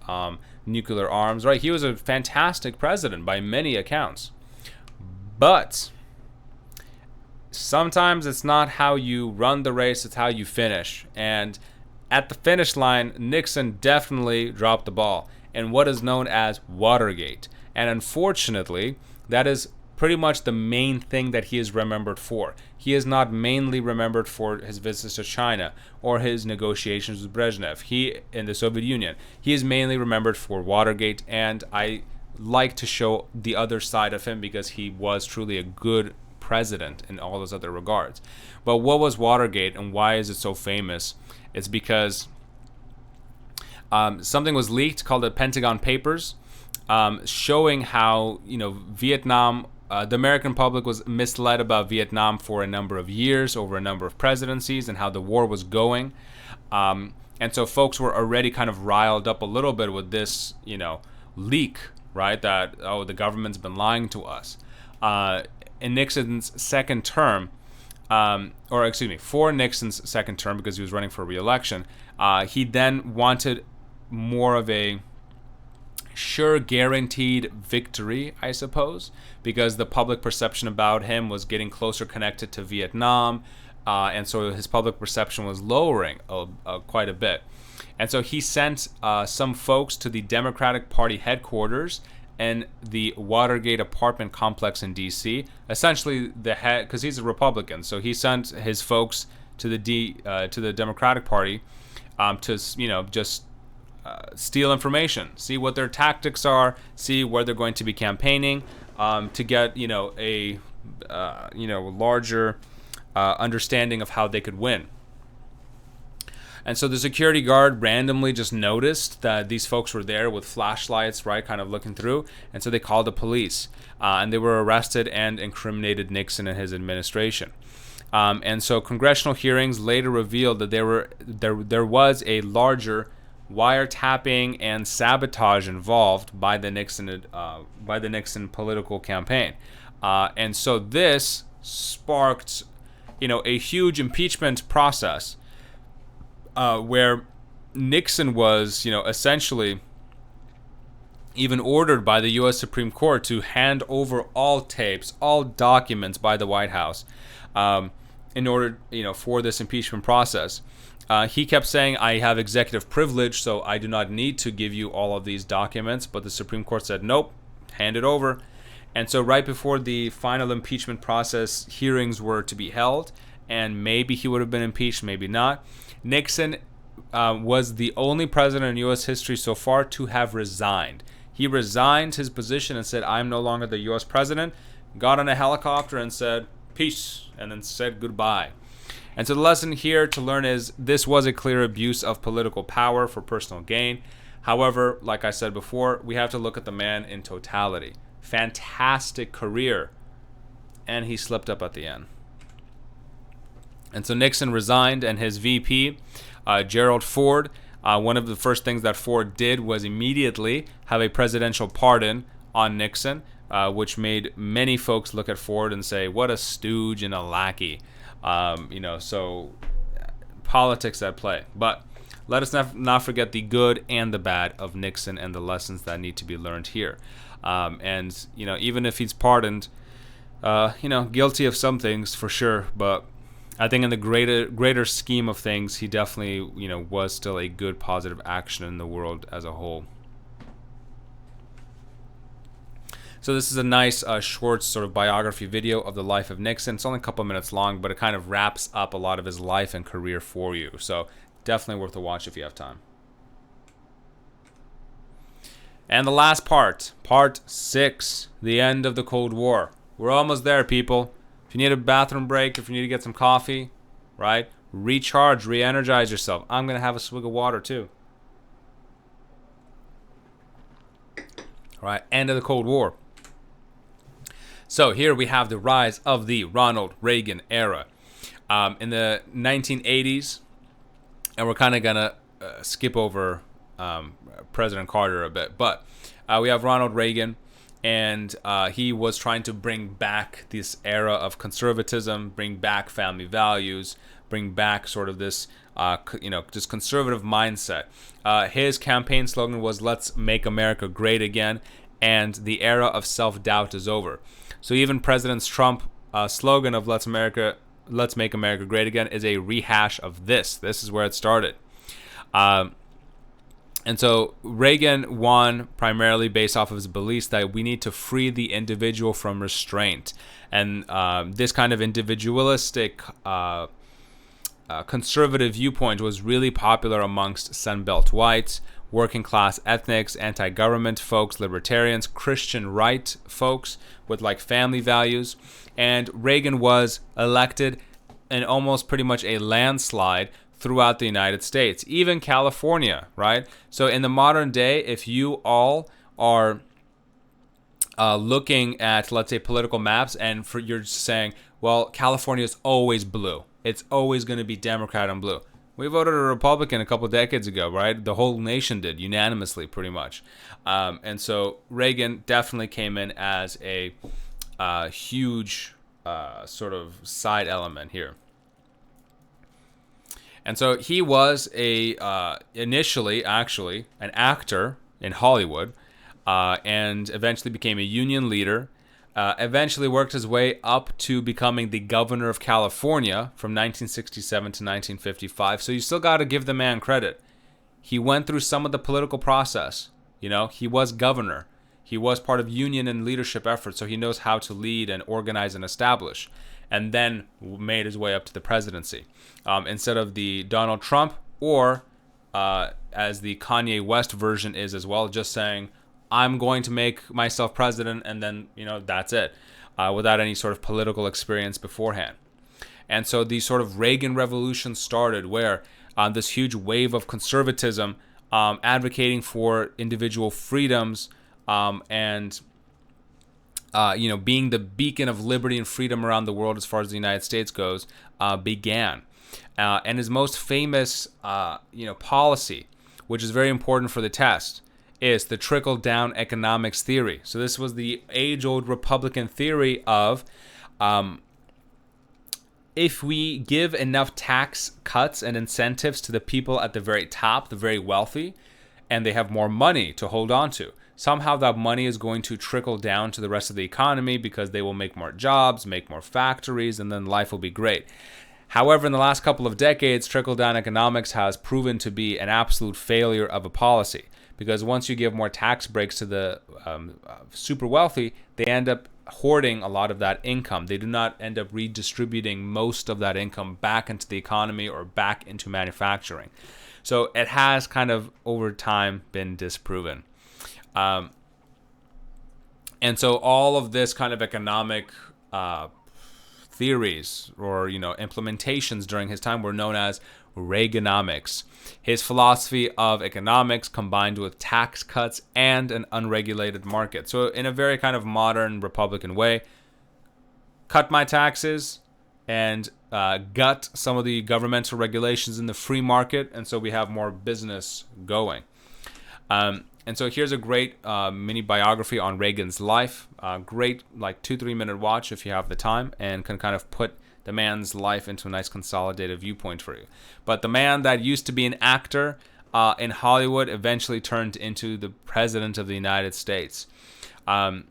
nuclear arms, right? He was a fantastic president by many accounts. But sometimes it's not how you run the race, it's how you finish. And at the finish line, Nixon definitely dropped the ball in what is known as Watergate. And unfortunately, that is pretty much the main thing that he is remembered for. He is not mainly remembered for his visits to China or his negotiations with Brezhnev. He, in the Soviet Union, he is mainly remembered for Watergate, and I like to show the other side of him because he was truly a good president in all those other regards. But what was Watergate and why is it so famous? It's because something was leaked called the Pentagon Papers, showing how Vietnam, the American public was misled about Vietnam for a number of years, over a number of presidencies, and how the war was going. And so folks were already kind of riled up a little bit with this, leak, right? That, the government's been lying to us. In Nixon's second term, for Nixon's second term, because he was running for re-election, he then wanted more of a sure guaranteed victory, I suppose, because the public perception about him was getting closer connected to Vietnam, and so his public perception was lowering quite a bit. And so he sent some folks to the Democratic Party headquarters in the Watergate apartment complex in D.C. Essentially, the head, because he's a Republican, so he sent his folks to the Democratic Party to just steal information, see what their tactics are, see where they're going to be campaigning, to get a larger understanding of how they could win. And so the security guard randomly just noticed that these folks were there with flashlights, right, kind of looking through. And so they called the police, and they were arrested and incriminated Nixon and his administration. And so congressional hearings later revealed that there was a larger wiretapping and sabotage involved by the Nixon political campaign. And so this sparked, a huge impeachment process. Where Nixon was, essentially even ordered by the U.S. Supreme Court to hand over all tapes, all documents by the White House, in order, for this impeachment process. He kept saying, I have executive privilege, so I do not need to give you all of these documents. But the Supreme Court said, nope, hand it over. And so right before the final impeachment process hearings were to be held, and maybe he would have been impeached, maybe not, Nixon was the only president in U.S. history so far to have resigned. He resigned his position and said, I'm no longer the U.S. president, got on a helicopter and said, peace, and then said goodbye. And so the lesson here to learn is this was a clear abuse of political power for personal gain. However, like I said before, we have to look at the man in totality. Fantastic career, and he slipped up at the end. And so Nixon resigned, and his VP, Gerald Ford, one of the first things that Ford did was immediately have a presidential pardon on Nixon, which made many folks look at Ford and say, what a stooge and a lackey. So politics at play. But let us not forget the good and the bad of Nixon and the lessons that need to be learned here. And even if he's pardoned, guilty of some things for sure, but I think in the greater scheme of things, he definitely, was still a good positive action in the world as a whole. So this is a nice short sort of biography video of the life of Nixon. It's only a couple minutes long, but it kind of wraps up a lot of his life and career for you. So definitely worth a watch if you have time. And the last part 6, the end of the Cold War. We're almost there, people. If you need a bathroom break, if you need to get some coffee, right? Recharge, re-energize yourself. I'm going to have a swig of water too. All right, end of the Cold War. So here we have the rise of the Ronald Reagan era. In the 1980s, and we're kind of going to skip over President Carter a bit, but we have Ronald Reagan. And he was trying to bring back this era of conservatism, bring back family values, bring back sort of this, just conservative mindset. His campaign slogan was, let's make America great again, and the era of self-doubt is over. So even Presidents Trump slogan of Let's Make America Great Again is a rehash of this. This is where it started. And so Reagan won primarily based off of his beliefs that we need to free the individual from restraint. And this kind of individualistic conservative viewpoint was really popular amongst Sunbelt whites, working class ethnics, anti-government folks, libertarians, Christian right folks with like family values. And Reagan was elected in almost pretty much a landslide throughout the United States, even California, right? So in the modern day, if you all are looking at, let's say, political maps, and you're saying, well, California is always blue. It's always going to be Democrat and blue. We voted a Republican a couple of decades ago, right? The whole nation did, unanimously, pretty much. And so Reagan definitely came in as a huge sort of side element here. And so he was initially actually an actor in Hollywood, and eventually became a union leader. Eventually worked his way up to becoming the governor of California from 1967 to 1955. So you still got to give the man credit. He went through some of the political process. He was governor. He was part of union and leadership efforts, so he knows how to lead and organize and establish. And then made his way up to the presidency. Instead of the Donald Trump, or as the Kanye West version is as well, just saying, I'm going to make myself president, and then, that's it, without any sort of political experience beforehand. And so the sort of Reagan Revolution started, where this huge wave of conservatism, advocating for individual freedoms, and being the beacon of liberty and freedom around the world as far as the United States goes, began. And his most famous, policy, which is very important for the test, is the trickle-down economics theory. So this was the age-old Republican theory of, if we give enough tax cuts and incentives to the people at the very top, the very wealthy, and they have more money to hold on to, somehow that money is going to trickle down to the rest of the economy because they will make more jobs, make more factories, and then life will be great. However, in the last couple of decades, trickle-down economics has proven to be an absolute failure of a policy, because once you give more tax breaks to the super wealthy, they end up hoarding a lot of that income. They do not end up redistributing most of that income back into the economy or back into manufacturing. So it has kind of over time been disproven. And so all of this kind of economic theories or implementations during his time were known as Reaganomics. His philosophy of economics combined with tax cuts and an unregulated market. So in a very kind of modern Republican way, cut my taxes and gut some of the governmental regulations in the free market, and so we have more business going. And so here's a great mini biography on Reagan's life. Great, like 2-3 minute watch if you have the time, and can kind of put the man's life into a nice consolidated viewpoint for you. But the man that used to be an actor in Hollywood eventually turned into the president of the United States. And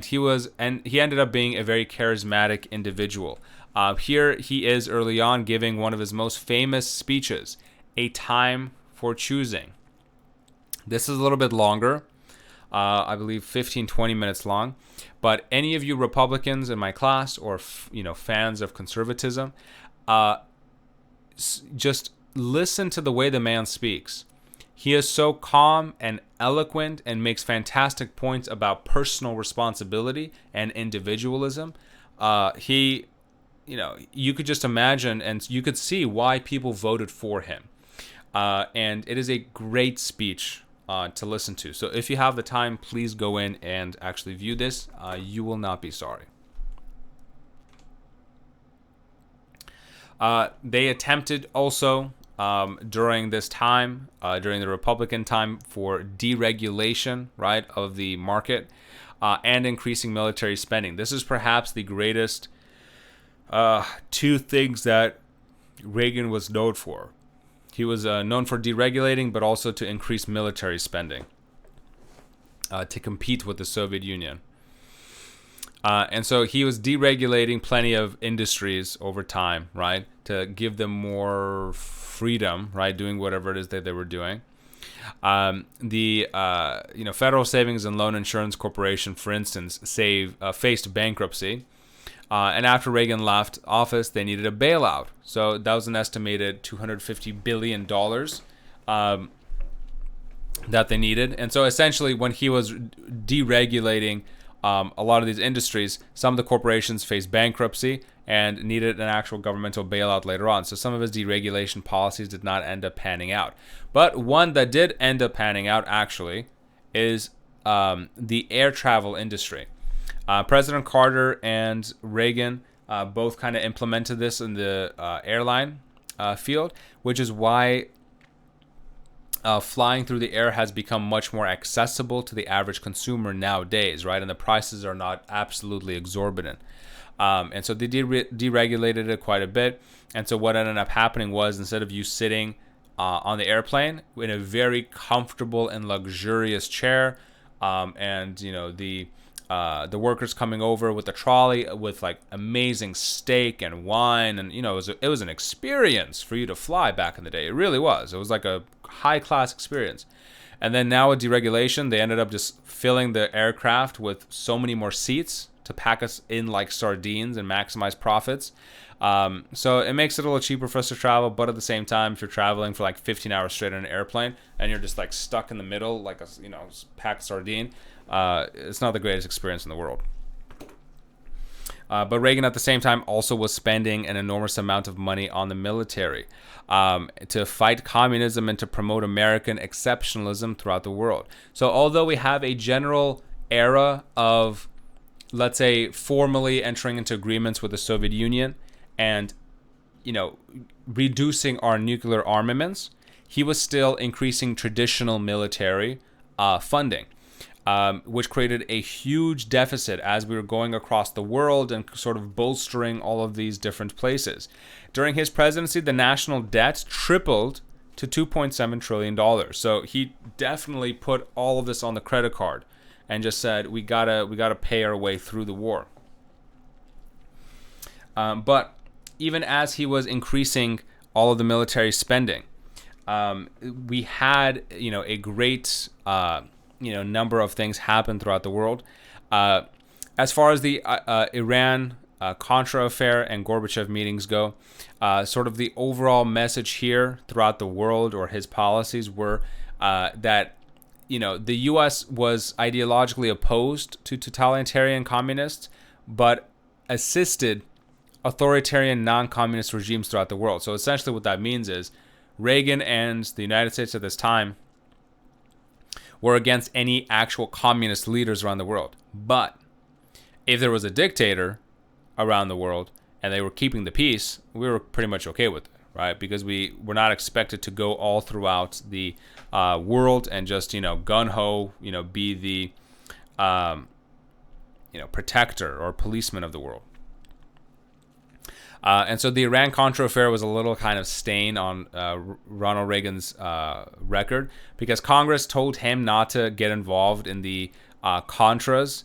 he ended up being a very charismatic individual. Here he is early on giving one of his most famous speeches, A Time for Choosing. This is a little bit longer, I believe 15-20 minutes long. But any of you Republicans in my class or fans of conservatism, just listen to the way the man speaks. He is so calm and eloquent and makes fantastic points about personal responsibility and individualism. You could just imagine and you could see why people voted for him. And it is a great speech to listen to. So if you have the time, please go in and actually view this. You will not be sorry. They attempted also during this time, during the Republican time, for deregulation, right, of the market and increasing military spending. This is perhaps the greatest two things that Reagan was known for. He was known for deregulating, but also to increase military spending to compete with the Soviet Union. And so he was deregulating plenty of industries over time, right, to give them more freedom, right, doing whatever it is that they were doing. The Federal Savings and Loan Insurance Corporation, for instance, faced bankruptcy. And after Reagan left office, they needed a bailout. So that was an estimated $250 billion that they needed. And so essentially, when he was deregulating a lot of these industries, some of the corporations faced bankruptcy and needed an actual governmental bailout later on. So some of his deregulation policies did not end up panning out. But one that did end up panning out, actually, is the air travel industry. President Carter and Reagan both kind of implemented this in the airline field, which is why flying through the air has become much more accessible to the average consumer nowadays, right? And the prices are not absolutely exorbitant. And so they deregulated it quite a bit. And so what ended up happening was, instead of you sitting on the airplane in a very comfortable and luxurious chair, and the workers coming over with the trolley with like amazing steak and wine, and it was an experience for you to fly back in the day. It really was. It was like a high class experience. And then now with deregulation, they ended up just filling the aircraft with so many more seats to pack us in like sardines and maximize profits. So it makes it a little cheaper for us to travel, but at the same time, if you're traveling for like 15 hours straight on an airplane and you're just like stuck in the middle like a packed sardine, it's not the greatest experience in the world. But Reagan at the same time also was spending an enormous amount of money on the military to fight communism and to promote American exceptionalism throughout the world. So although we have a general era of, let's say, formally entering into agreements with the Soviet Union and, reducing our nuclear armaments, he was still increasing traditional military funding. Which created a huge deficit as we were going across the world and sort of bolstering all of these different places. During his presidency, the national debt tripled to $2.7 trillion. So he definitely put all of this on the credit card and just said, we gotta pay our way through the war. But even as he was increasing all of the military spending, we had a great number of things happen throughout the world. As far as the Iran Contra affair and Gorbachev meetings go, sort of the overall message here throughout the world, or his policies, were that the U.S. was ideologically opposed to totalitarian communists, but assisted authoritarian non-communist regimes throughout the world. So essentially what that means is Reagan and the United States at this time were against any actual communist leaders around the world. But if there was a dictator around the world and they were keeping the peace, we were pretty much okay with it, right? Because we were not expected to go all throughout the world and just, gun-ho, be the, protector or policeman of the world. And so the Iran-Contra affair was a little kind of stain on Ronald Reagan's record, because Congress told him not to get involved in the Contras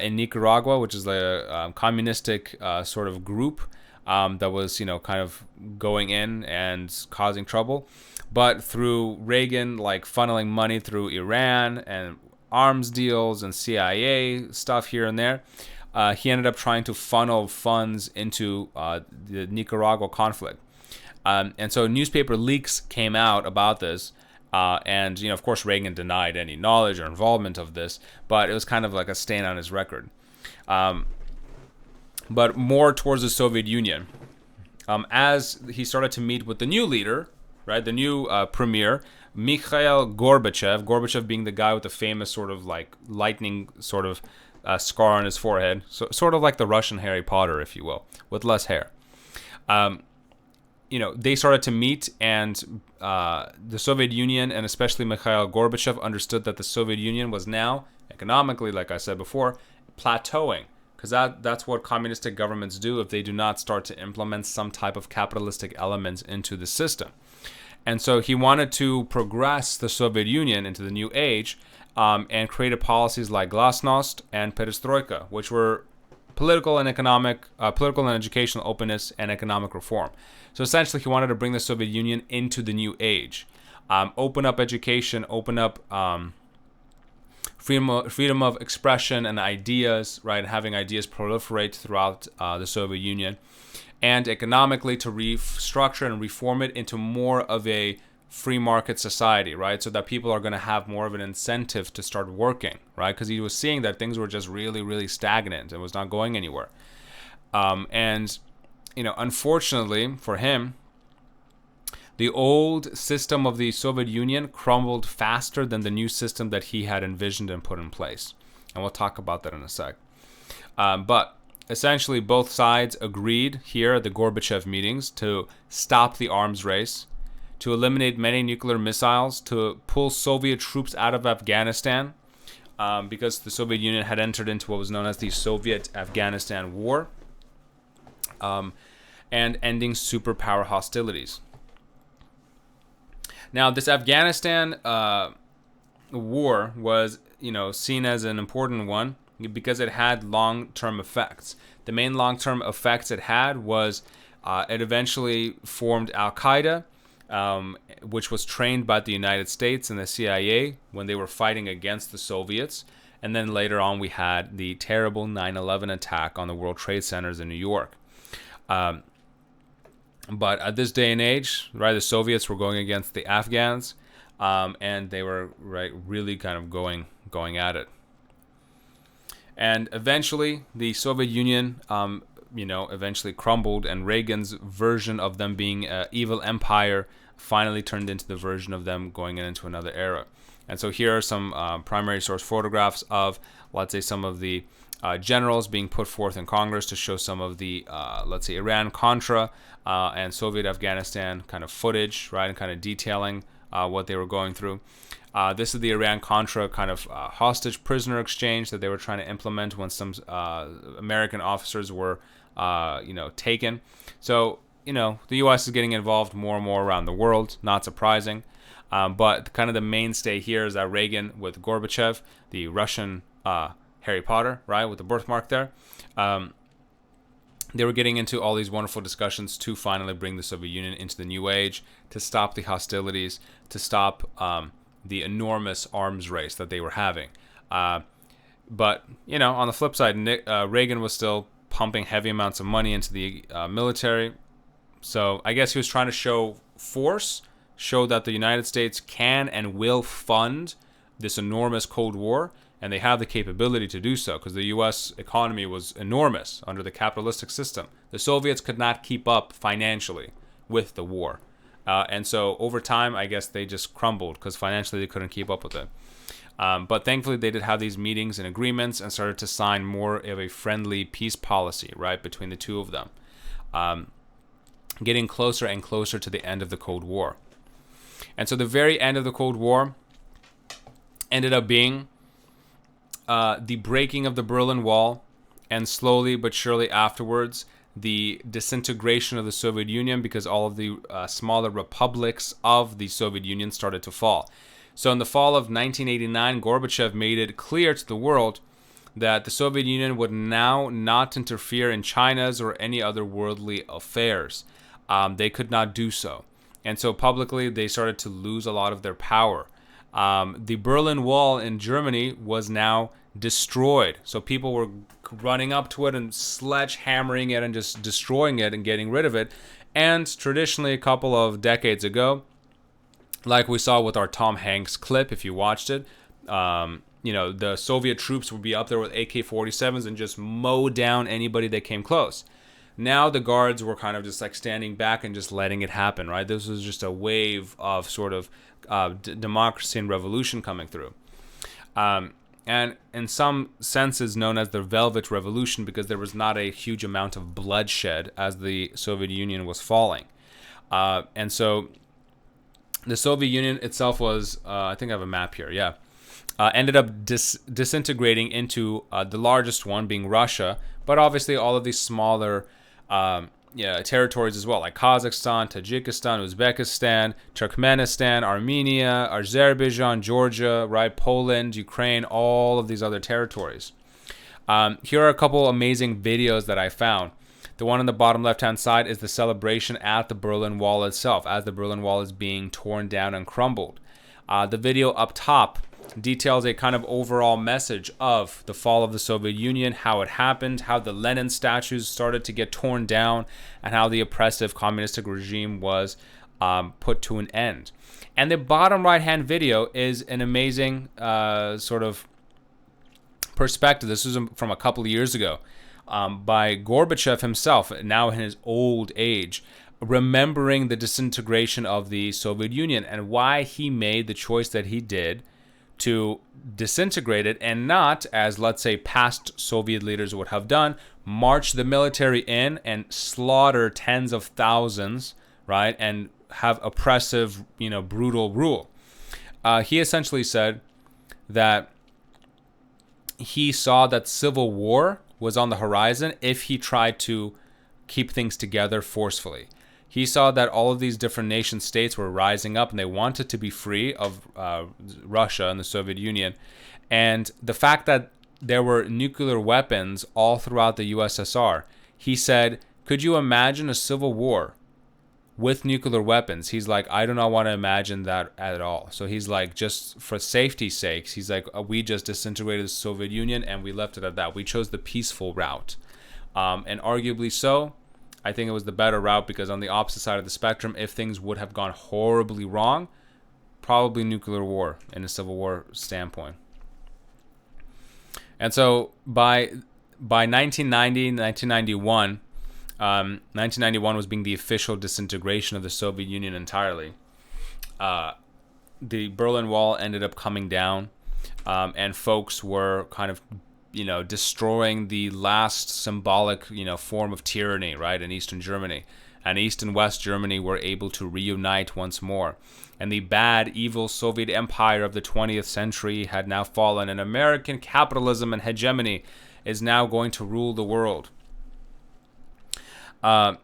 in Nicaragua, which is the communistic sort of group that was, kind of going in and causing trouble. But through Reagan, funneling money through Iran and arms deals and CIA stuff here and there, he ended up trying to funnel funds into the Nicaragua conflict. And so newspaper leaks came out about this. And, of course, Reagan denied any knowledge or involvement of this, but it was kind of like a stain on his record. But more towards the Soviet Union. As he started to meet with the new leader, right, the new premier, Mikhail Gorbachev being the guy with the famous sort of lightning sort of scar on his forehead, so sort of like the Russian Harry Potter, if you will, with less hair. They started to meet, and the Soviet Union, and especially Mikhail Gorbachev, understood that the Soviet Union was now, economically, like I said before, plateauing, because that's what communistic governments do if they do not start to implement some type of capitalistic elements into the system. And so he wanted to progress the Soviet Union into the new age, and created policies like Glasnost and Perestroika, which were political and educational openness and economic reform. So essentially, he wanted to bring the Soviet Union into the new age, open up education, open up freedom of expression and ideas, right? And having ideas proliferate throughout the Soviet Union, and economically to restructure and reform it into more of a free market society, right? So that people are going to have more of an incentive to start working, right? Because he was seeing that things were just really, really stagnant and was not going anywhere. And, unfortunately for him, the old system of the Soviet Union crumbled faster than the new system that he had envisioned and put in place. And we'll talk about that in a sec. But essentially, both sides agreed here at the Gorbachev meetings to stop the arms race, to eliminate many nuclear missiles, to pull Soviet troops out of Afghanistan, because the Soviet Union had entered into what was known as the Soviet-Afghanistan War, and ending superpower hostilities. Now, this Afghanistan war was, seen as an important one because it had long-term effects. The main long-term effects it had was it eventually formed Al-Qaeda, which was trained by the United States and the CIA when they were fighting against the Soviets. And then later on, we had the terrible 9/11 attack on the World Trade Centers in New York. But at this day and age, right, the Soviets were going against the Afghans, and they were really kind of going at it. And eventually, the Soviet Union, eventually crumbled, and Reagan's version of them being an evil empire finally turned into the version of them going into another era. And so here are some primary source photographs of, let's say, some of the generals being put forth in Congress to show some of the, let's say, Iran-Contra and Soviet-Afghanistan kind of footage, right, and kind of detailing what they were going through. This is the Iran-Contra kind of hostage prisoner exchange that they were trying to implement when some American officers were, taken. So, the U.S. is getting involved more and more around the world, not surprising. But kind of the mainstay here is that Reagan with Gorbachev, the Russian Harry Potter, right, with the birthmark there, they were getting into all these wonderful discussions to finally bring the Soviet Union into the new age, to stop the hostilities, to stop the enormous arms race that they were having. But, on the flip side, Reagan was still pumping heavy amounts of money into the military. So I guess he was trying to show force, show that the United States can and will fund this enormous Cold War, and they have the capability to do so because the U.S. economy was enormous under the capitalistic system. The Soviets could not keep up financially with the war. And so over time, I guess they just crumbled because financially they couldn't keep up with it. But thankfully, they did have these meetings and agreements and started to sign more of a friendly peace policy, right, between the two of them, getting closer and closer to the end of the Cold War. And so the very end of the Cold War ended up being the breaking of the Berlin Wall, and slowly but surely afterwards, the disintegration of the Soviet Union because all of the smaller republics of the Soviet Union started to fall. So in the fall of 1989, Gorbachev made it clear to the world that the Soviet Union would now not interfere in China's or any other worldly affairs. They could not do so. And so publicly, they started to lose a lot of their power. The Berlin Wall in Germany was now destroyed. So people were running up to it and sledgehammering it and just destroying it and getting rid of it. And traditionally, a couple of decades ago, like we saw with our Tom Hanks clip, if you watched it, the Soviet troops would be up there with AK-47s and just mow down anybody that came close. Now the guards were kind of just like standing back and just letting it happen, right? This was just a wave of sort of democracy and revolution coming through. And in some senses known as the Velvet Revolution because there was not a huge amount of bloodshed as the Soviet Union was falling. And so the Soviet Union itself was, I think I have a map here, yeah, ended up disintegrating into the largest one being Russia, but obviously all of these smaller territories as well, like Kazakhstan, Tajikistan, Uzbekistan, Turkmenistan, Armenia, Azerbaijan, Georgia, right, Poland, Ukraine, all of these other territories. Here are a couple amazing videos that I found. The one on the bottom left-hand side is the celebration at the Berlin Wall itself, as the Berlin Wall is being torn down and crumbled. The video up top details a kind of overall message of the fall of the Soviet Union, how it happened, how the Lenin statues started to get torn down, and how the oppressive communistic regime was put to an end. And the bottom right-hand video is an amazing sort of perspective. This was from a couple of years ago by Gorbachev himself, now in his old age, remembering the disintegration of the Soviet Union and why he made the choice that he did to disintegrate it and not, as let's say past Soviet leaders would have done, march the military in and slaughter tens of thousands, right, and have oppressive, brutal rule. He essentially said that he saw that civil war was on the horizon if he tried to keep things together forcefully. He saw that all of these different nation states were rising up and they wanted to be free of Russia and the Soviet Union. And the fact that there were nuclear weapons all throughout the USSR, he said, could you imagine a civil war with nuclear weapons? He's like, I do not want to imagine that at all. So he's like, just for safety's sakes, he's like, we just disintegrated the Soviet Union and we left it at that. We chose the peaceful route. And arguably so, I think it was the better route, because on the opposite side of the spectrum, if things would have gone horribly wrong, probably nuclear war in a civil war standpoint. And so by 1990, 1991, 1991 was being the official disintegration of the Soviet Union entirely. The Berlin Wall ended up coming down, and folks were kind of destroying the last symbolic, form of tyranny, right, in Eastern Germany. And East and West Germany were able to reunite once more. And the bad, evil Soviet Empire of the 20th century had now fallen, and American capitalism and hegemony is now going to rule the world. And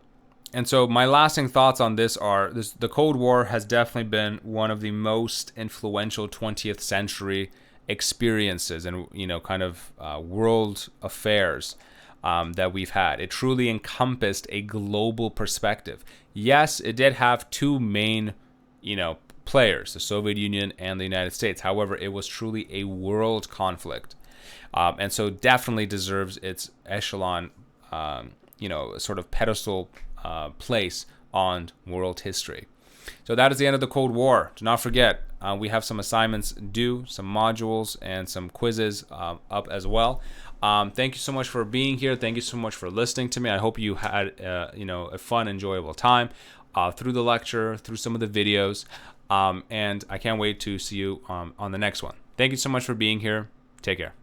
so my lasting thoughts on this are, the Cold War has definitely been one of the most influential 20th century experiences and kind of world affairs that we've had. It truly encompassed a global perspective. Yes, it did have two main players, the Soviet Union and the United States. However, it was truly a world conflict, and so definitely deserves its echelon sort of pedestal place on world history. So that is the end of the Cold War. Do not forget, we have some assignments due, some modules, and some quizzes up as well. Thank you so much for being here. Thank you so much for listening to me. I hope you had a fun, enjoyable time through the lecture, through some of the videos, and I can't wait to see you on the next one. Thank you so much for being here. Take care.